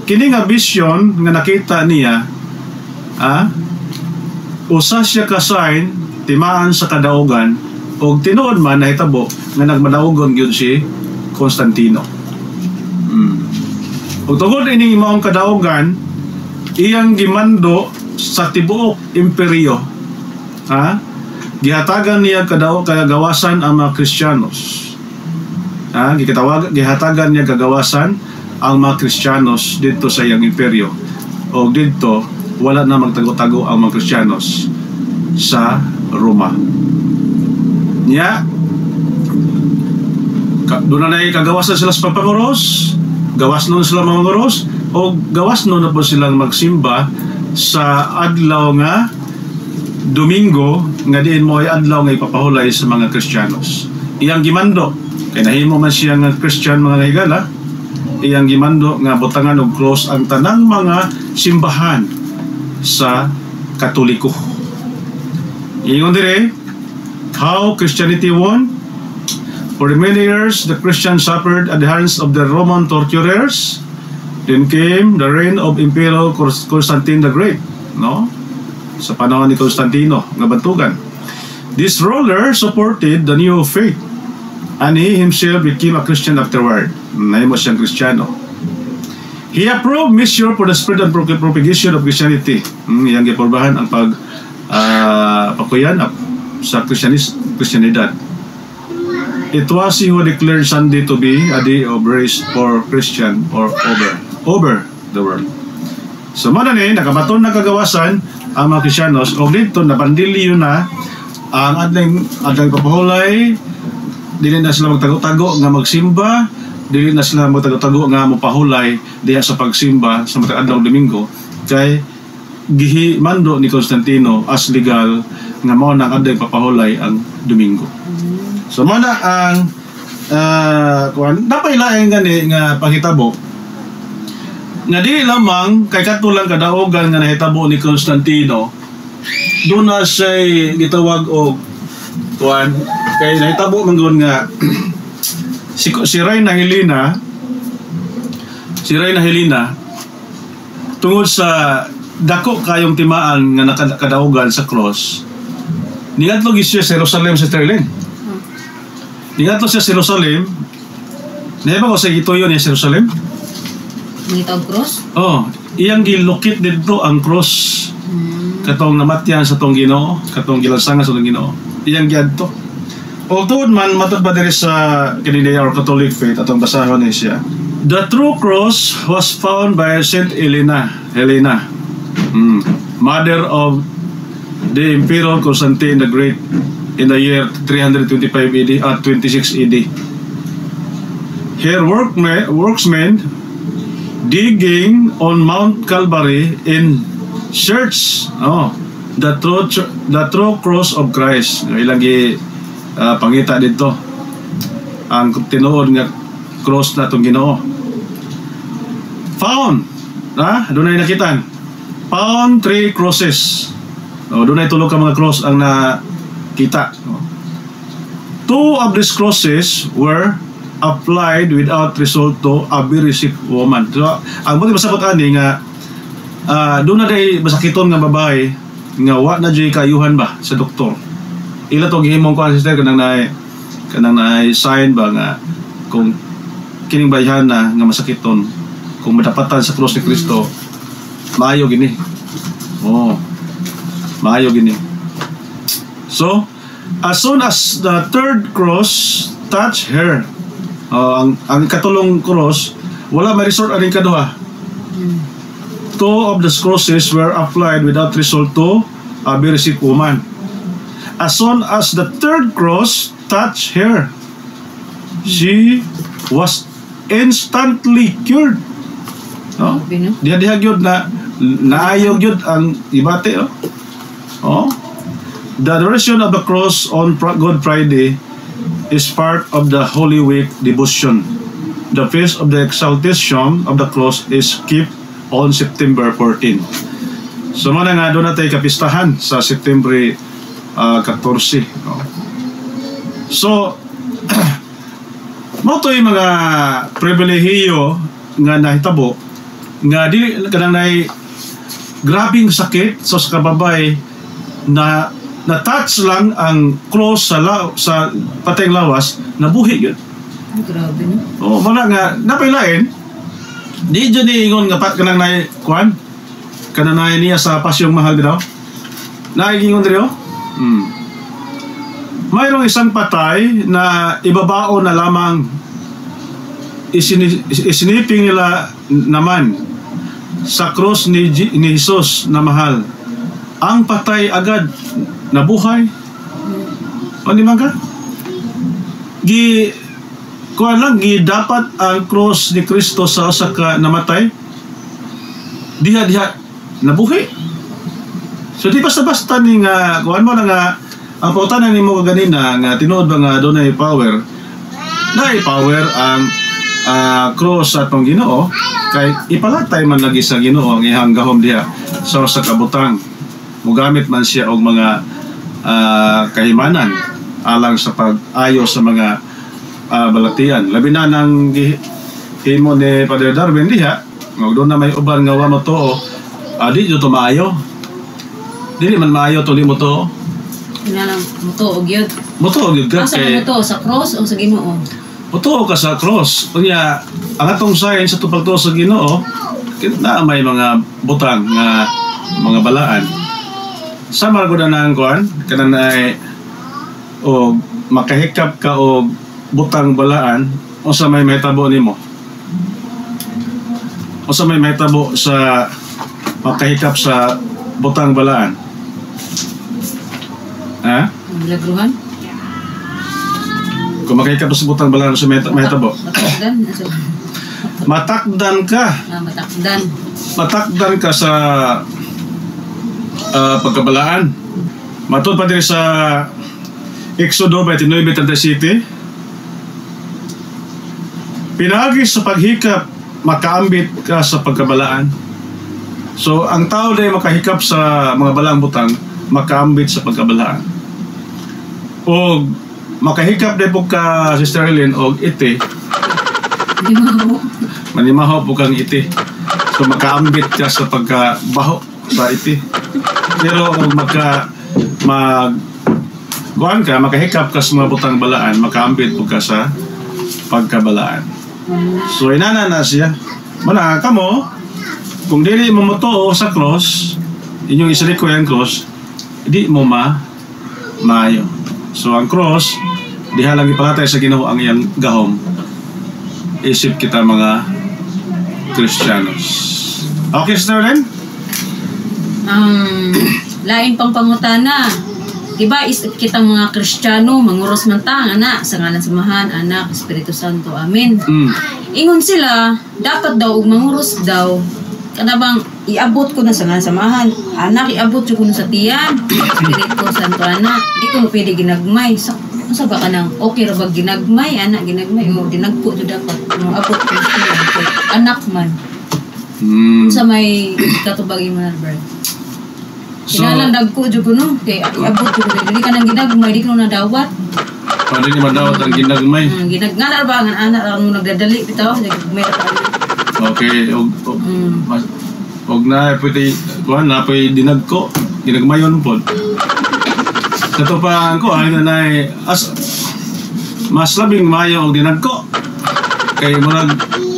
kini nga vision nga nakita niya, usa siya ka sign timaan sa kadaugan, og tinuod man nahitabo nga nagmadaugon gyud si Constantino. Ug tungod ining maong kadaugan, iyang gimando sa tibuok imperyo, gihatagan niya kagawasan ang mga Kristiyanos. Gihatagan niya kagawasan ang mga Kristiyanos dito sa iyang imperyo. O dito, wala na magtago-tago ang mga Kristiyanos sa Roma. Niya, doon na kagawasan sila sa papanguros, gawas nun sila mga manguros, o gawas nun na po silang magsimba sa adlaw nga Domingo, nga diin mo ay adlaw nga ipapahulay sa mga Kristiyanos. Iyang gimando, kaya nahimo man siya nga Christian mga higala, iyang gimando nga butangan og cross ang tanang mga simbahan sa Katoliko. Ingon dire, how Christianity won. For many years, the Christians suffered at the hands of the Roman torturers. Then came the reign of Emperor Constantine the Great, no? Sa panahon ni Constantino nga bantugan. This ruler supported the new faith, and he himself became a Christian afterward. Nahimo siyang Kristiyano. He approved measure for the spread and propagation of Christianity. Yang giporbahan ang pagkuyanap sa Christianidad. It was he who declared Sunday to be a day of grace for Christian or over the world. So manani, nakabaton na kagawasan ang mga Kristiyanos, o dito napandilyo na ang adlang papahulay, dili na sila magtago-tago nga magsimba, dili na sila magtago-tago nga mapahulay diha sa pagsimba sa matag adlaw Domingo, kay gihimando ni Constantino as legal nga mao na adlang papahulay ang Domingo. So mana ang napailaing gani nga panghitabo nga dili lamang kay katulang kadaugan nga nahitabo ni Constantino, doon na siya gitawag og kay nahitabo man gud nga si Reyna Helena tungod sa dako kayong timaan nga nakadaugan sa cross, niadto siya sa Jerusalem sa Sterling. Niadto siya sa Jerusalem. Naiba ko sa ituyo niya sa Jerusalem? Ngitag cross? Iyang gilukit dito ang cross. Katong namatyan sa tong Ginoo, katong gilansanga sa tong Ginoo. Iyang giadto. O tuod man matud ba diri sa Canadian or Catholic faith atong basahon ni siya. The true cross was found by Saint Helena, mother of the Emperor Constantine the Great in the year 325 AD at 26 AD. Her workmen digging on Mount Calvary in search the true cross of Christ. Ilang pangita dito ang tinuod nga cross na itong Ginoo. Found, doon ay nakitaan, found 3 crosses. Doon ay tulog ka mga cross ang nakita. 2 of these crosses were applied without result to a very sick woman. So, ang buti masabot ani nga doon na day masakiton nga babae nga wa na jay kayuhan ba sa doktor. Ila to gihimong ko ang sister kanang na sign ba nga kung kining bayhan na nga masakiton kung madapatan sa cross ni Kristo, maayo gini. Maayo gini. So, as soon as the 3rd cross touched her, ang katulong cross, wala ma-resort aning kaduha. 2 of the crosses were applied without result to a very sick woman. As soon as the 3rd cross touched her, she was instantly cured. Diha gyud na naayog gyud ang ibate. The adoration of the cross on Good Friday is part of the Holy Week devotion. The feast of the exaltation of the cross is kept on September 14. So mana nga doon natin kapistahan sa September 14. So mo to yung mga pribilehiyo nga nahitabo nga dili kanang nay grabing sakit so sa kababay na na-touch lang ang cross sa patayng lawas, nabuhi yun. Grabe no. Oo, muna nga, napailain, di dyan ingon nga kanang na kuhan, kanang na niya sa pasyong mahal dito. Naigingon dito? Mayroong isang patay na ibabao na lamang isiniping nila naman sa cross ni Jesus na mahal. Ang patay agad nabuhay. O di man ka? Kuha lang, dapat ang cross ni Kristo sa usa ka namatay. Diha nabuhi. So di basta-basta ni nga, kuha mo na nga, ang pautanan ni mo ganina nga tinuod ba nga doon ay power. Na-power ang cross sa atong Ginoo kay ipalatay man lagi sa Ginoo ang ihang gahom diha sa usa ka butang. Mugamit man siya og mga kahimanan alang sa pag-ayo sa mga balatian. Labi na nang himo ni Father Darwin diha, doon na may uban nga wa mo to, di dito maayo. Dili man maayo to mo to. Inalang muto og yun. Muto og yun ka kay muto sa cross o sa Ginoo? Muto ka sa cross. Kunya ang atong science sa tupag to sa Ginoo, na may mga butang nga mga balaan. Sama ko na ng kuan kanang ay o makahikap ka og butang balaan o sa may metabo nimo. O sa may metabo sa makahikap sa butang balaan. Ha? Milagruhan? Kung makahikap sa butang balaan sa metabo. Matakdan. Matakdan ka. Matakdan. Matakdan ka sa pagkabalaan. Matod pa din sa Exodo 29:37, pinagi sa paghikap makaambit ka sa pagkabalaan. So ang tao day makahikap sa mga balang butang makaambit sa pagkabalaan. O makahikap day po ka Sister Helen og iti. Manimaho po kang iti. So makaambit ka sa pagkabaho sa iti. Pero kung makahikap ka sa mga butang balaan, makaambit po ka sa pagkabalaan. So inana na siya. Mana kamo, kung dili mo moto sa cross, inyong isaliko yung cross, di mo maayo. So ang cross, diha lang ipalatay sa Ginoo ang iyang gahom. Isip kita mga Kristiyanos. Okay, Sister Len? Lain pang pangutana. Diba, kitang mga Kristiyano, manguros man ta, anak, sa ngalan samahan, anak, Espiritu Santo, amen. Ingon sila, dapat daw, manguros daw, kanabang iabot ko na sa ngalan samahan, anak, iabot ko na sa tiyan, Espiritu Santo, anak, di ko pwede ginagmay. Sa ba ka nang, okay ra ba ginagmay, anak, ginagmay, o dinagpo do dapat, abot ko na tiyan, anak man. Sa may katubagi mo na, Albert. Kinalandag ko dyan ko no, kaya iabot ko dyan. Hindi ka nang ginagmay, di ko na nadawat. Paano niya madawat ang ginagmay? Nga na ba, ang anak ang nagdadali, bitaw, nagmay na okay, og na, pwede, kuhan na, pwede dinagko, ginagmayon po. Kato pa ko, ay na mas labing mayo og dinagko. Kaya mo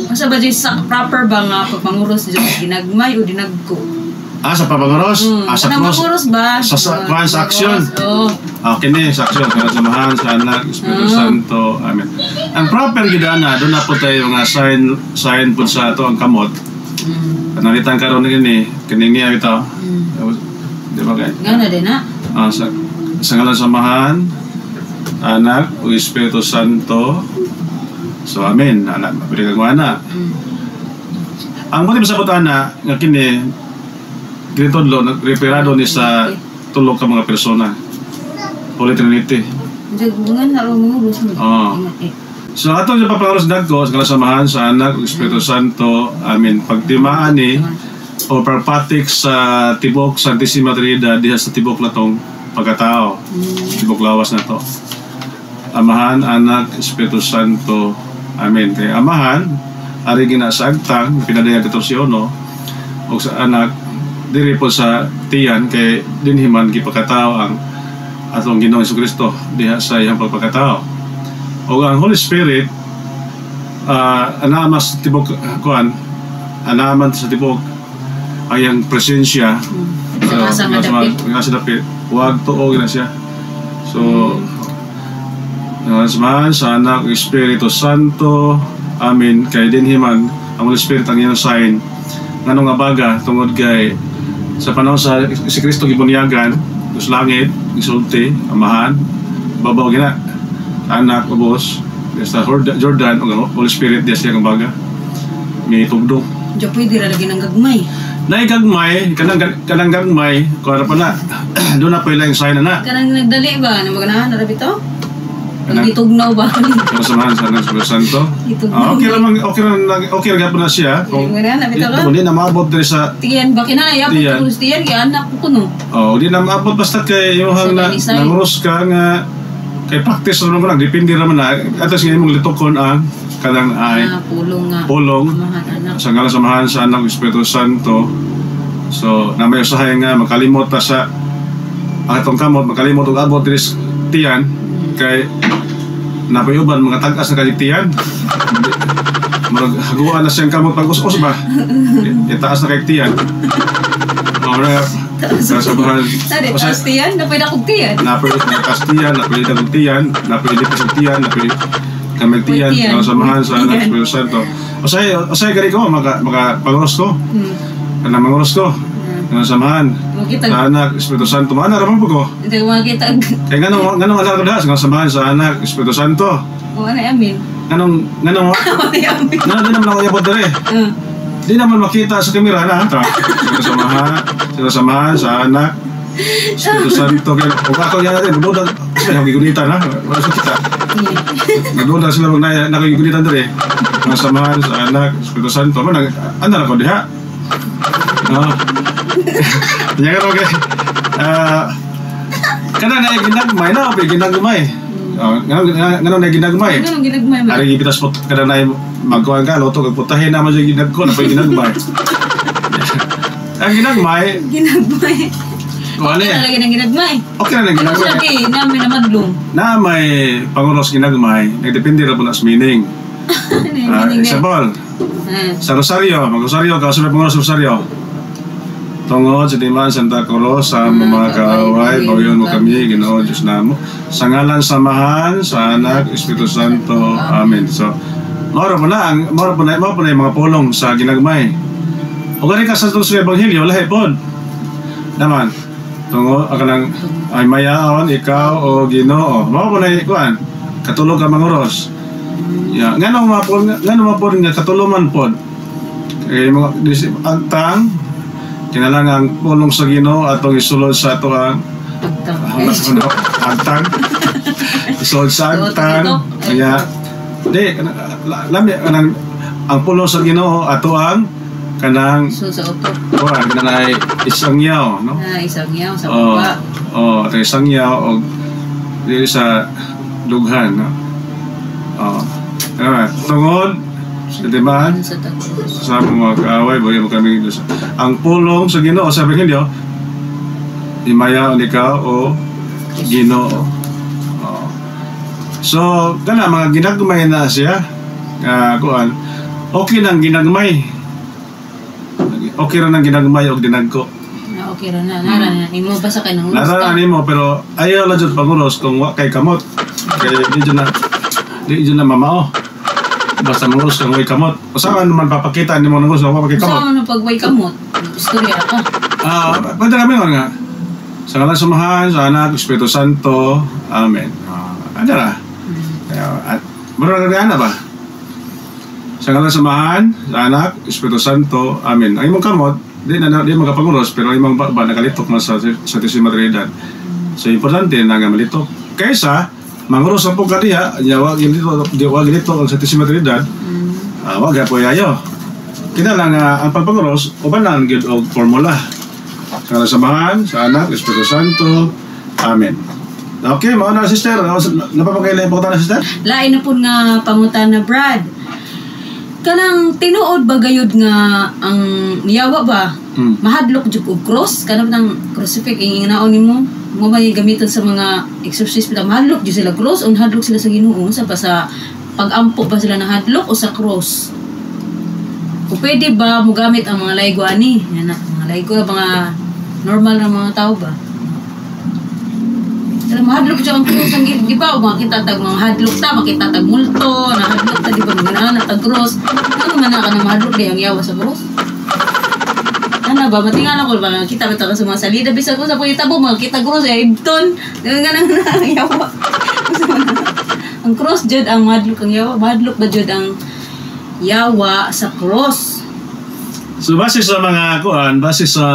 Masa ba dyan sa proper ba nga pagpanguros dyan, ginagmay o dinagko? Sa papanguros? Sa cross ba? Sa aksyon? Oo. Okay ni, sa aksyon. Sa samahan, sa anak, Espiritu Santo. Amen. Ang proper gidana, doon na po tayo mga sign po sa ito, ang kamot. Panalitan ka ron ni niya ito. Di ba kayo? Gana din na? Sa ngalan samahan, anak, o Espiritu Santo. So, amen. Anak, mapili kang anak. Ang motibo sa putana, nga kini, Gritodlo, nagreperado ni sa tulog ka mga persona. Holy Trinity. Jagungan na rin mga So, atong yung papangaros dagko, sa kalasamahan sa anak, Espiritu Santo, amin. Pagtimaan ni, o perpatik sa tibok, Santissima Trinidad, diha sa tibok na tong pagkatao. Tibok lawas na to. Amahan, anak, Espiritu Santo, amin. Kaya amahan, ari gina sa agtang pinadayag 14 o sa anak diri po sa tiyan kay dinhiman gipakatao ang atong Ginoong Jesucristo diha sa iyang pagpakatao. O ang Holy Spirit anaman sa tibok kuan, anaman sa tibok ang iyang presensya. Sa dapit wag tuo na siya. So naman sa anak Espiritu Santo, amen. Kay dinhiman ang Holy Spirit ang iyang sign nganong nga baga tungod kay sa panahon sa si Kristo gibunyagan sa langit, isulti, amahan, babaw gina anak ubos sa Jordan o Holy Spirit diya siya nga baga may tugdog. Diyo pwede ra lagi ng gagmay. Nay gagmay, kanang gagmay, kuha pa na. Doon na pala yung sign na. Kanang nagdali ba? Na maganahan na bito? Nagitugnaw ba? Kasamahan sa Espiritu Santo. Okay lang na siya. Kung hindi na maabot din sa tiyan, bakit na naya? Tiyan, kaya anak ko kuno. Hindi na maabot basta kay yung na nangurus ka nga kay practice naman ko lang, depende naman na. At as ngayon mong litokon ang kanang ay pulong sa ngalan samahan sa anak Espiritu Santo. So na may usahay nga makalimot pa sa atong kamot, makalimot og abot diri tiyan kay napayuban mga tag-as na kaligtiyan. Maghaguan na siyang kamot pag-us-us ba? Itaas na kaligtiyan. Kasabahan. Taas tiyan? Napay na kong tiyan? Napay na tiyan, napay na kong tiyan, napay na kong tiyan, napay kamagtiyan, samahan sa anak Espiritu Santo. Usay gari ko, makapanguros ko. Kanang manguros ko. Kanang samahan. Sa anak Espiritu Santo. Maana raman po ko. Hindi ko makita. Kaya ganong asal ko dahas, kanang samahan sa anak Espiritu Santo. O ano amin? Ganong di naman ako yabot dali. Di naman makita sa kamera na. Sinasamahan sa anak Espiritu Santo. Kung ako yan natin, budodan sila nagigunitan ha. Wala sa kita. Budodan sila nagigunitan dali. Sinasamahan sa anak Espiritu Santo. Ano na ko diha? Kanya ka okay. Kana na ginagmay na, okay, ginagmay. Ganun na ginagmay. Ganun ginagmay ba? Ari gipitas po kada na magkuhan ka, loto kagputahin naman siya ginagko, na pa ginagmay. Ang ginagmay. Okay na lagi ng ginagmay. Okay na ng ginagmay. Ano sabi, namin na madlong. Na may panguros ginagmay, nagdepende na po na sa meaning. Example, sa Rosario, mag-Rosario, kasunod panguros sa Rosario. Tungod sa timan Santa Cruz sa mga kaaway, bawion mo kami, Ginoo Diyos namo. Sa ngalan samahan sa anak Espiritu Santo. Amen. So, moro po na yung mga pulong sa ginagmay. O gani ka sa itong sa Ebanghelyo, lahi po. Naman, tungod, akanang ay mayaon, ikaw o Ginoo. Moro po na yung katulog ka manguros. Nga mo po nga katuluman po. Kaya mga agtang, kinalangang pulong sa Ginoo atong isulod sa ato ang agtang. Isulod sa agtang. Kaya lami ang pulong sa Ginoo ato ang kanang kanang isangyaw, no? Isangyaw sa baba. Ato isangyaw og dili sa dughan, no? Tungod diba? Sa mga kaaway, boy mo kami dito. Ang pulong sa Ginoo, sabi niyo, imayaon ikaw o Ginoo. So, kana mga ginagmay na siya. Kuan, okay nang ginagmay. Okay ra nang ginagmay o dinagko. Okay ra na. Nara nimo basa kay nang gusto. Nara nimo pero ayaw la jud panguros kung wa kay kamot. Kay di na mamao. Basta mangulos kang way kamot. Saan naman papakita, hindi mo nangulos kang way kamot? Saan naman pag way kamot? Istorya ka. Pwede kami nga. Sa ngalan samahan, sa anak, Espiritu Santo. Amen. Ano na? Marunong na ba? Sa ngalan samahan, sa anak, Espiritu Santo. Amen. Ang imong kamot, di magapangulos, pero imong ba nakalitok man sa Santísima Trinidad. So, importante na nga malitok. Kaysa, manguros ang pong kaniya, wag ginito ang Santísima Trinidad, wag po yayo. Kina lang ang pagpanguros, uban lang ang formula. Sa samahan, sa anak, Espiritu Santo. Amen. Okay, mauna sister. Napapakailan po na sister? Lain na po nga pangutan na Brad. kanang tinuod ba gayud nga ang niyawa ba mahadlok jud og cross kanang nang crucifix ingin naon nimo mo may gamiton sa mga exorcist bitaw mahadlok jud sila cross o hadlok sila sa Ginoo sa pa sa pag-ampo ba sila nahadlok o sa cross o pwede ba mo gamit ang mga laygo ani yan na mga laygo mga normal na mga tao ba pero mahadlok siya ang cross ang di ba o makita tag mga hadlok ta makita tag multo na hadlok ta di ba mga tag cross ano man na ka na mahadlok di ang yawa sa cross ano ba matingala ko ba kita bitaw sa mga salida bisag ko sa pagitabo makita cross ay ibton ganang yawa ang cross jud ang mahadlok ang yawa mahadlok ba jud ang yawa sa cross. So base sa mga kuan, base sa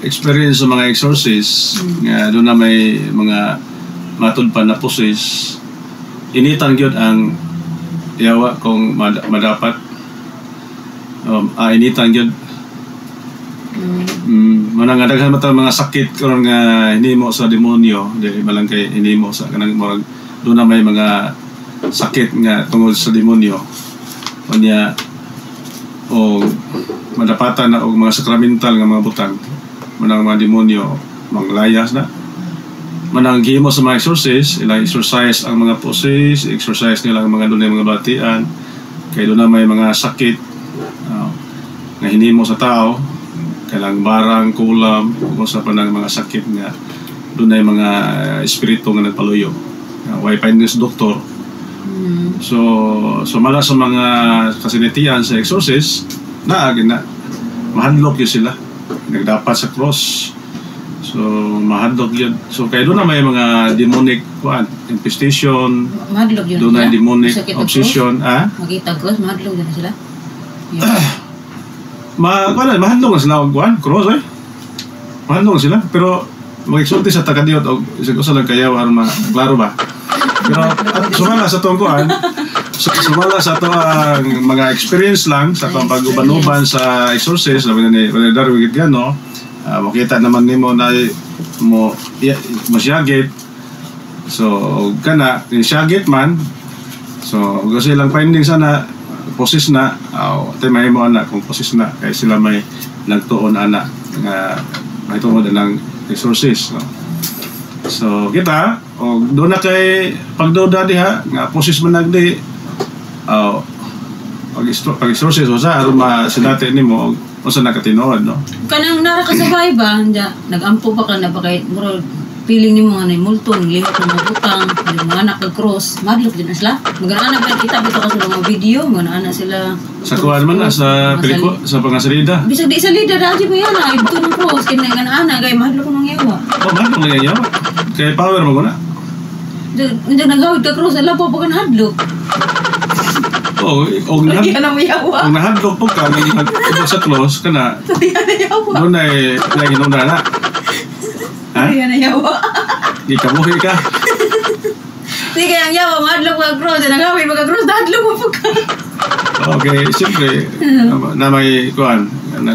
experience sa mga exorcist, nga doon na may mga matulpan na possess, initan gyud ang yawa kung madapat. Initan gyud. Manang daghan mata mga sakit karon nga hinimo sa demonyo, dili malang kay hinimo sa kanang murag doon na may mga sakit nga tungod sa demonyo. Unya o madapatan na og mga sakramental nga mga butang manang mga demonyo manglayas na manang gihimo sa mga exorcist ilang exercise ang mga possess exercise nila ang mga dunay mga batian kay doon na may mga sakit nga hinimo sa tao kailang barang kulam kung sa panang mga sakit nga dunay mga espiritu nga nagpaluyo way finding sa doktor. So mala sa mga kasinitian sa exorcist na mahadlok yun sila nagdapat sa cross so mahadlok yun so kaya doon na may mga demonic infestation doon na demonic obsession makita cross mahadlok yun sila mahadlok na sila cross mahadlok na sila pero mag-exorti sa takadiot o isang usa lang kaya para maklaro ba pero sumala sa itong sumala sa ito ang mga experience lang sa itong pag-uban-uban sa exorcist sabi na ni Brother Darwin Gitgano makita naman ni mo na masyagit so kana masyagit man so kasi lang finding sana possess na tayo may mo anak kung possess na kaya sila may nagtuon anak nga may tungod ng exorcist no? So kita o doon na kay pagduda diha nga possess man nagdi pag-exorcist o sa aron masinati nimo o sa nakatinuod no kanang nara ka sa bahay ba nag-ampo pa ka na ba kay muro feeling nimo nga nay multo lihok ng mga butang mga anak nag-cross madlok din sila magana anak kita bitaw ka sa mga video magana anak sila sa kuan man sa pelikula sa pangasalida bisag di salida dati mo yan ibto ng cross kay nga anak kay madlok ng yawa madlok ng yawa kay power mo na hindi nagawid ka cross ala pa kan hadlok og nahadlok po ka may sa close kana doon ay naginom na Ayan na yawa. Di ka buhay ka. Di kaya ang yawa, mahadlok mag-cross. Nagawin mag-cross, hadlok mo ka. Okay, siyempre, na may kuhan, na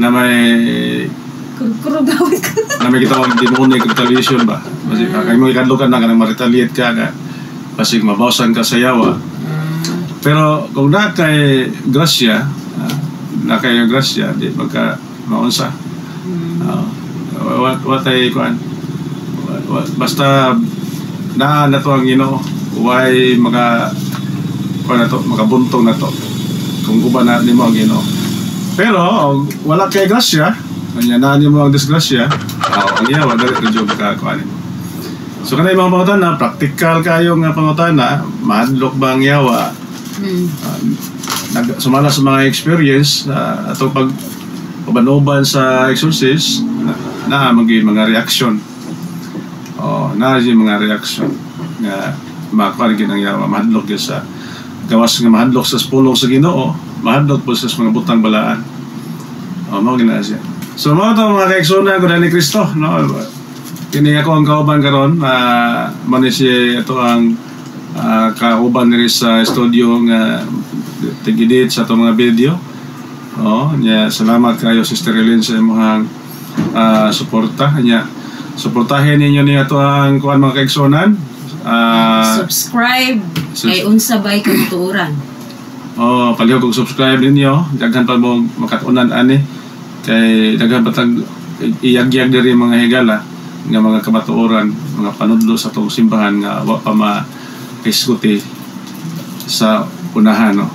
may kurugawin ka. Na may kitawag demonic retaliation ba? Kasi kaya mo ikadlokan na ka nang ma-retaliate ka na kasi mabawasan ka sa yawa. Pero kung na kay grasya, di magka maunsa. What ay kuan basta na to ang Ginoo way kuan na to makabuntong na to kung uban na nimo ang Ginoo pero wala kay grasya kanya na nimo ang disgrasya ang yawa dali ka jud ka kuan so kanay mga pangutana practical kayo nga pangutana mahadlok ba ang yawa sumala sa mga experience atong pag uban sa exorcist na mga reaction na mga reaction nga makakarigin ang yawa mahadlok yun sa gawas nga mahadlok sa pulong sa Ginoo mahadlok po sa mga butang balaan mga gina siya so mga ito mga kaeksona ko na ni Kristo no? Kini ako ang kauban karon mani siya ito ang kauban nila sa studio nga tig-edit sa itong mga video niya salamat kayo Sister Ellen sa imong suporta niya suportahin ninyo niya to ang kuan mga kaigsonan subscribe kay unsa bay kang tuuran palihog kong subscribe ninyo, daghan pa mo makatunan ani kay daghan patag iyag-iyag diri mga higala nga mga kamatuoran, mga panudlo sa tong simbahan nga wa pa ma-isguti sa unahan, no,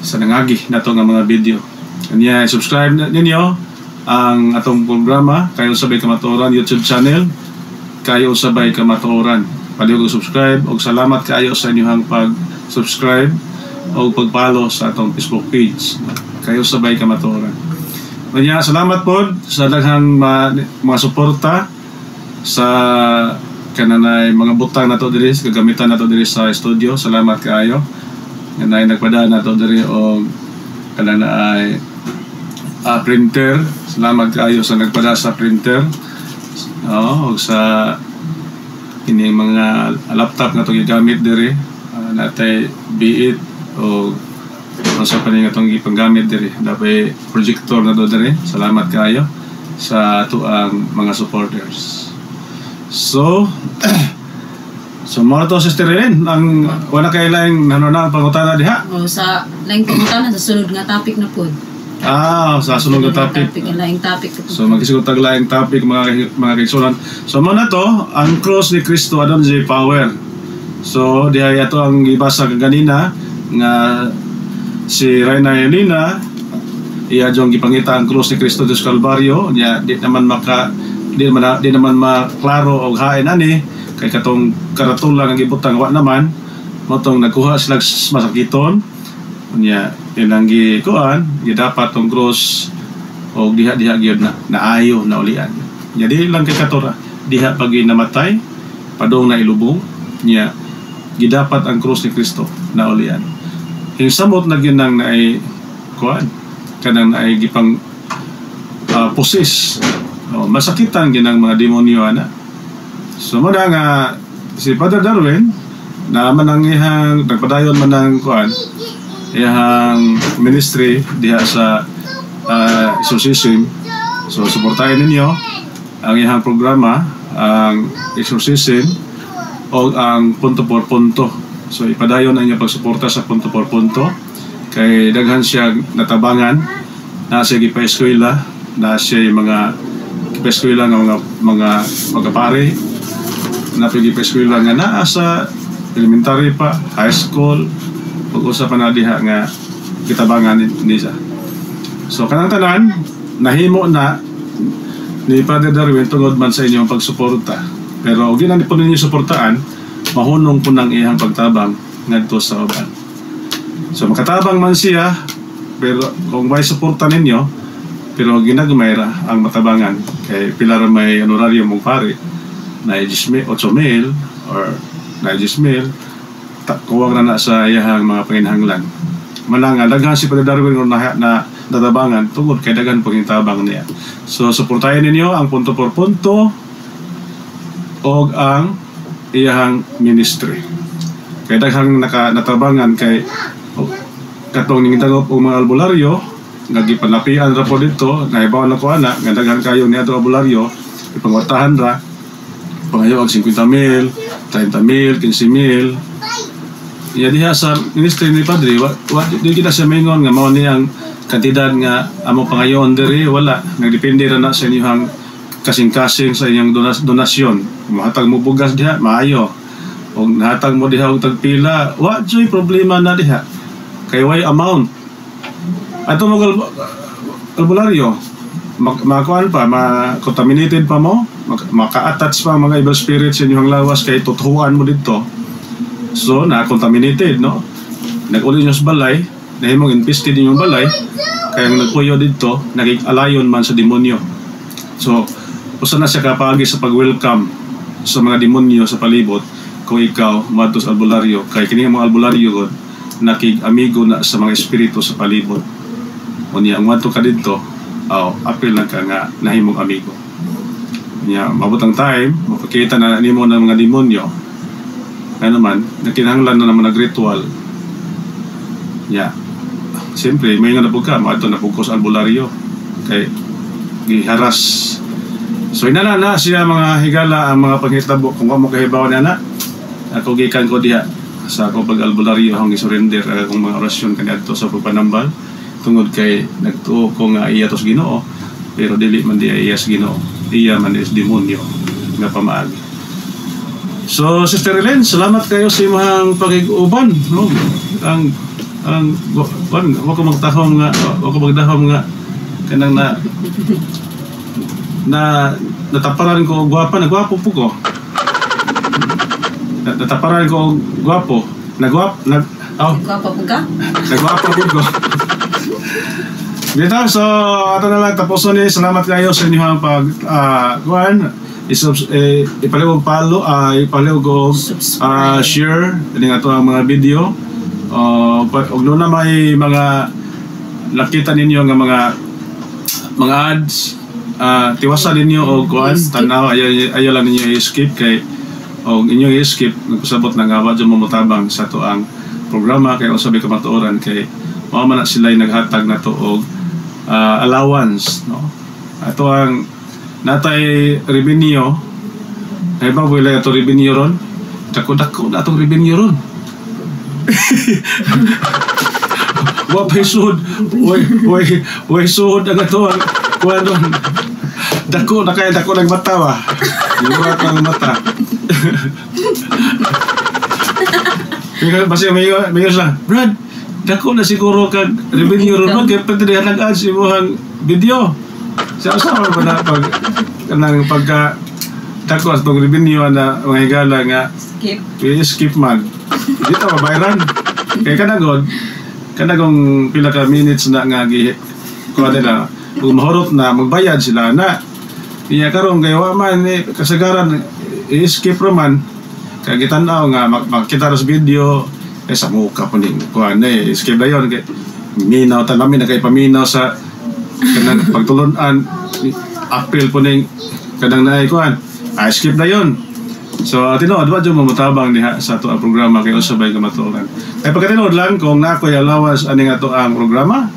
sa nangagi nato nga mga video. Kanya subscribe ninyo ang atong programa Kayo Sabay Kamatuoran YouTube channel, Kayo Sabay Kamatuoran. Palihog subscribe og salamat kayo sa inyong pag-subscribe o pag-follow sa atong Facebook page, Kayo Sabay Kamatuoran. Kanya salamat po sa daghang mga suporta sa kananay mga butang nato diri, kagamitan nato diri sa studio. Salamat kaayo. Kanay nagpadaan nato diri og kananay printer. Salamat kaayo sa nagpada sa printer. Og sa ini mga laptop nga itong gigamit diri, natay biit o sa paning itong gipanggamit diri, dapat projector na do diri. Salamat kayo sa tuang mga supporters. So mga to sister rin ang wala kay laing nanunang pangutana diha sa laing pangutana sa sulod nga topic na pod. Sa sunod nga topic. Laing topic. So magsigot tag laing topic mga kaigsunan. So muna to ang cross ni Kristo adon jay power. So diha ato ang gibasa kanina nga si Reyna Elena iya jong gipangita ang cross ni Kristo sa Kalbaryo nya di naman maklaro og hain ani kay katong karatulan nga gibutang wa naman motong nagkuha sila masakiton nya ilang dapat tong cross og diha gyud na naayo na ulian nya di lang kay katora diha pag namatay padong na ilubong nya gidapat ang cross ni Kristo na ulian. Hingsamot na gyud nang naay kuan kanang naay gipang possess. Masakitan ginang mga demonyo ana. So mo nga si Father Darwin na manang ihang nagpadayon man ng kuan ihang ministry diha sa exorcism. So suportahan ninyo ang ihang programa, ang exorcism o ang punto por punto. So ipadayon ang inyong pagsuporta sa punto por punto kay daghan siya natabangan na siya gipa-eskwela, na siya mga gipa-eskwela nga mga pare na gipa-eskwela nga naa sa elementary pa, high school, pag-usa pa na diha nga kitabangan nisa. So kanang tanan nahimo na ni Father Darwin tungod man sa inyong pagsuporta. Pero og ginani po ninyo suportaan, mahunong po ng iyang pagtabang ngadto sa uban. So makatabang man siya, pero kung may suporta ninyo, pero ginagmayra ang matabangan kay pilar may honorario mong pare na 8,000 or na 10,000 kuwag na sa iyang mga panginahanglan. Mananga daghan si Father Darwin na natabangan tungod kay daghan pagtabang niya. So suportahin ninyo ang punto por punto og ang iyang ministry. Kay daghang natabangan kay katong ningitagop og mga albularyo nga gipalapian ra po dito, nahibaw na ko ana nga daghan kayo niadto albularyo ipangwartahan ra pangayo og 50,000, 30,000, 15,000. Ya diha sa ministry ni Padre, di kita siya mingon nga mao niyang kantidad nga amo pangayon diri, wala. Nagdepende ra na sa inyong kasing-kasing sa inyong donasyon. Mahatag mo bugas diha, maayo. O nahatag mo diha og tagpila, wa joy problema na diha. Kay way amount. Ato mo albularyo, makakuan pa, contaminated pa mo, maka-attach pa mga evil spirits sa inyong lawas kay tutuhuan mo dito. So, na-contaminated, no? Nag-uli nyo sa balay, nahimong infested yung balay, kaya nagpuyo dito, naging-alayon man sa demonyo. So, usa na siya kapagi sa pag-welcome sa mga demonyo sa palibot kung ikaw, matos albularyo. Kaya kini mga albularyo, nakig-amigo na sa mga espiritu sa palibot. Kunya, ang mato ka dito, apil lang ka nga nahimong amigo. Kunya, mabutang time, mapakita na nimo ng mga demonyo, ano man, nakinahanglan na naman nag-ritual. Siyempre, may nga napog ka, ito napog ko sa albularyo. Kay, giharas. So, inana na siya mga higala, ang mga panghitabo, kung mo kahibaw niya na, ako gikan ko diha, sa akong pag-albularyo akong gisurrender akong mga orasyon kaniadto sa pagpanambal tungod kay nagtuo ko nga iya tos Ginoo pero dili man di iya sa Ginoo, iya man is demonyo nga pamaagi. So Sister Ellen, salamat kayo sa imong pag-uban, no? Ang wako magtahom nga kanang nataparan ko gwapo po ko. Nataparan ko gwapo. Nagwapo po ka? Nagwapo po ko. Dito, so ato na lang tapos ni salamat kayo sa inyong ipaliw ko share din ato ang mga video. Ug doon na may mga nakita ninyo nga mga ads, tiwasan ninyo o kuan tanaw ayaw lang ninyo i-skip kay og inyong i-skip nagpasabot na nga wa dyan mamutabang sa to ang programa kay usabi kamatuoran kay mao man na sila naghatag na to og allowance, no? Ato ang natay revenue ay ba wala ato revenue ron dako na atong revenue ron. Wa pa sud way sud ang ato ang kuan ron dako lang mata ba liwat ang mata. Basta may lang Brad, dako na siguro kag revenue ron kay pwede nag-ads imong video sa usawa ba na pag kanang pagka dako sa revenue na mga higala nga skip man dito mabayaran kay kanagong pila ka minutes na nga kuha nila kung mahurot na magbayad sila na iya karon gawa man kasagaran i-skip raman kay gitanaw nga makita sa video sa muka po ning kuan skip dayon kay minaw ta namin na kay paminaw sa kanang pagtulunan appeal po ning kadang naay kuan skip dayon. So tinuod wa jud mamutabang diha sa ato ang programa kay usabay kamatuoran. Kay pagkatinuod lang kung nakoy allowance aning ato ang programa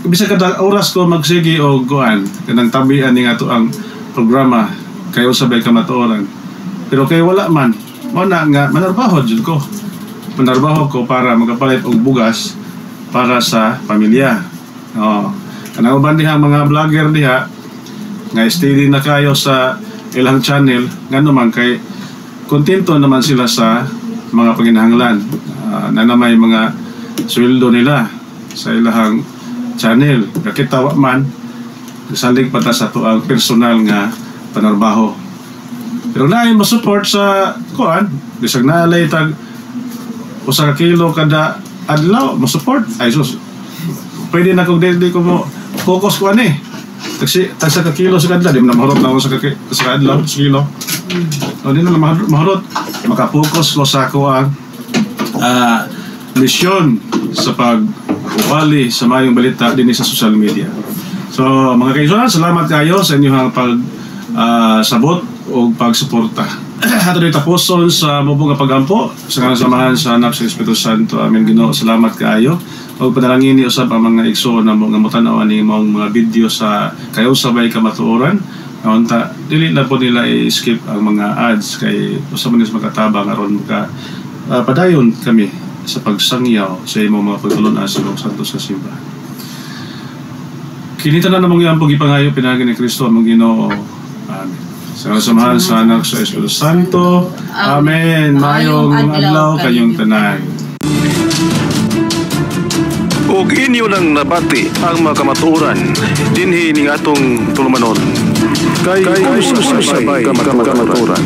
bisag kada oras ko magsigi og kuan kanang tabi aning ato ang programa kay usabay kamatuoran. Pero kay wala man mo na nga manarbaho jud ko. Manarbaho ko para magapalit og bugas para sa pamilya. Kanang uban diha mga vlogger diha nga steady na kayo sa ilang channel nga naman kay kontento naman sila sa mga panginahanglan na namay mga sweldo nila sa ilang channel kakitawa man salig pata sa to ang personal nga panarbaho. Pero naay mo support sa kuan bisag naalay tag usa ka kilo kada adlaw mo support ay sus pwede na kog di ko mo focus ko ani tagsa ka kilo sa kadlaw di mo na mahurot na ako sa adlaw sa kilo o di na mahurot makapokus ko sa ako ang misyon sa pag-ubali sa mayong balita din sa social media. So mga kaigsunan, salamat kayo sa inyong pag sabot o pagsuporta. Ato dito tapuson sa mubong pagampo sa samahan sa anak sa Espiritu Santo. Amin Ginoo, salamat kayo. O panalangin ni usab ang mga igsoon na mga mutanaw ani mga video sa kayo sabay kamatuoran. Unta dili na po nila i-skip ang mga ads kay usab man is makatabang aron maka padayon kami sa pagsangyaw sa imong mga pagtulunan sa Imong Santo sa simbahan. Kinita na namang iyang pagipangayo pinagi ni Kristo among Ginoo. Amen. Sa samahan sa anak sa Espiritu Santo. Amen. Mayong adlaw kayong tanan. Ug inyo lang nabati ang mga kamatuoran dinhi ning atong tulumanon. Kay usab-sabay kamatuoran.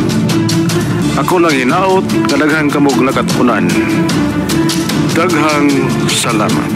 Ako lang hinaot kadaghan kamog nakatunan. Daghang salamat.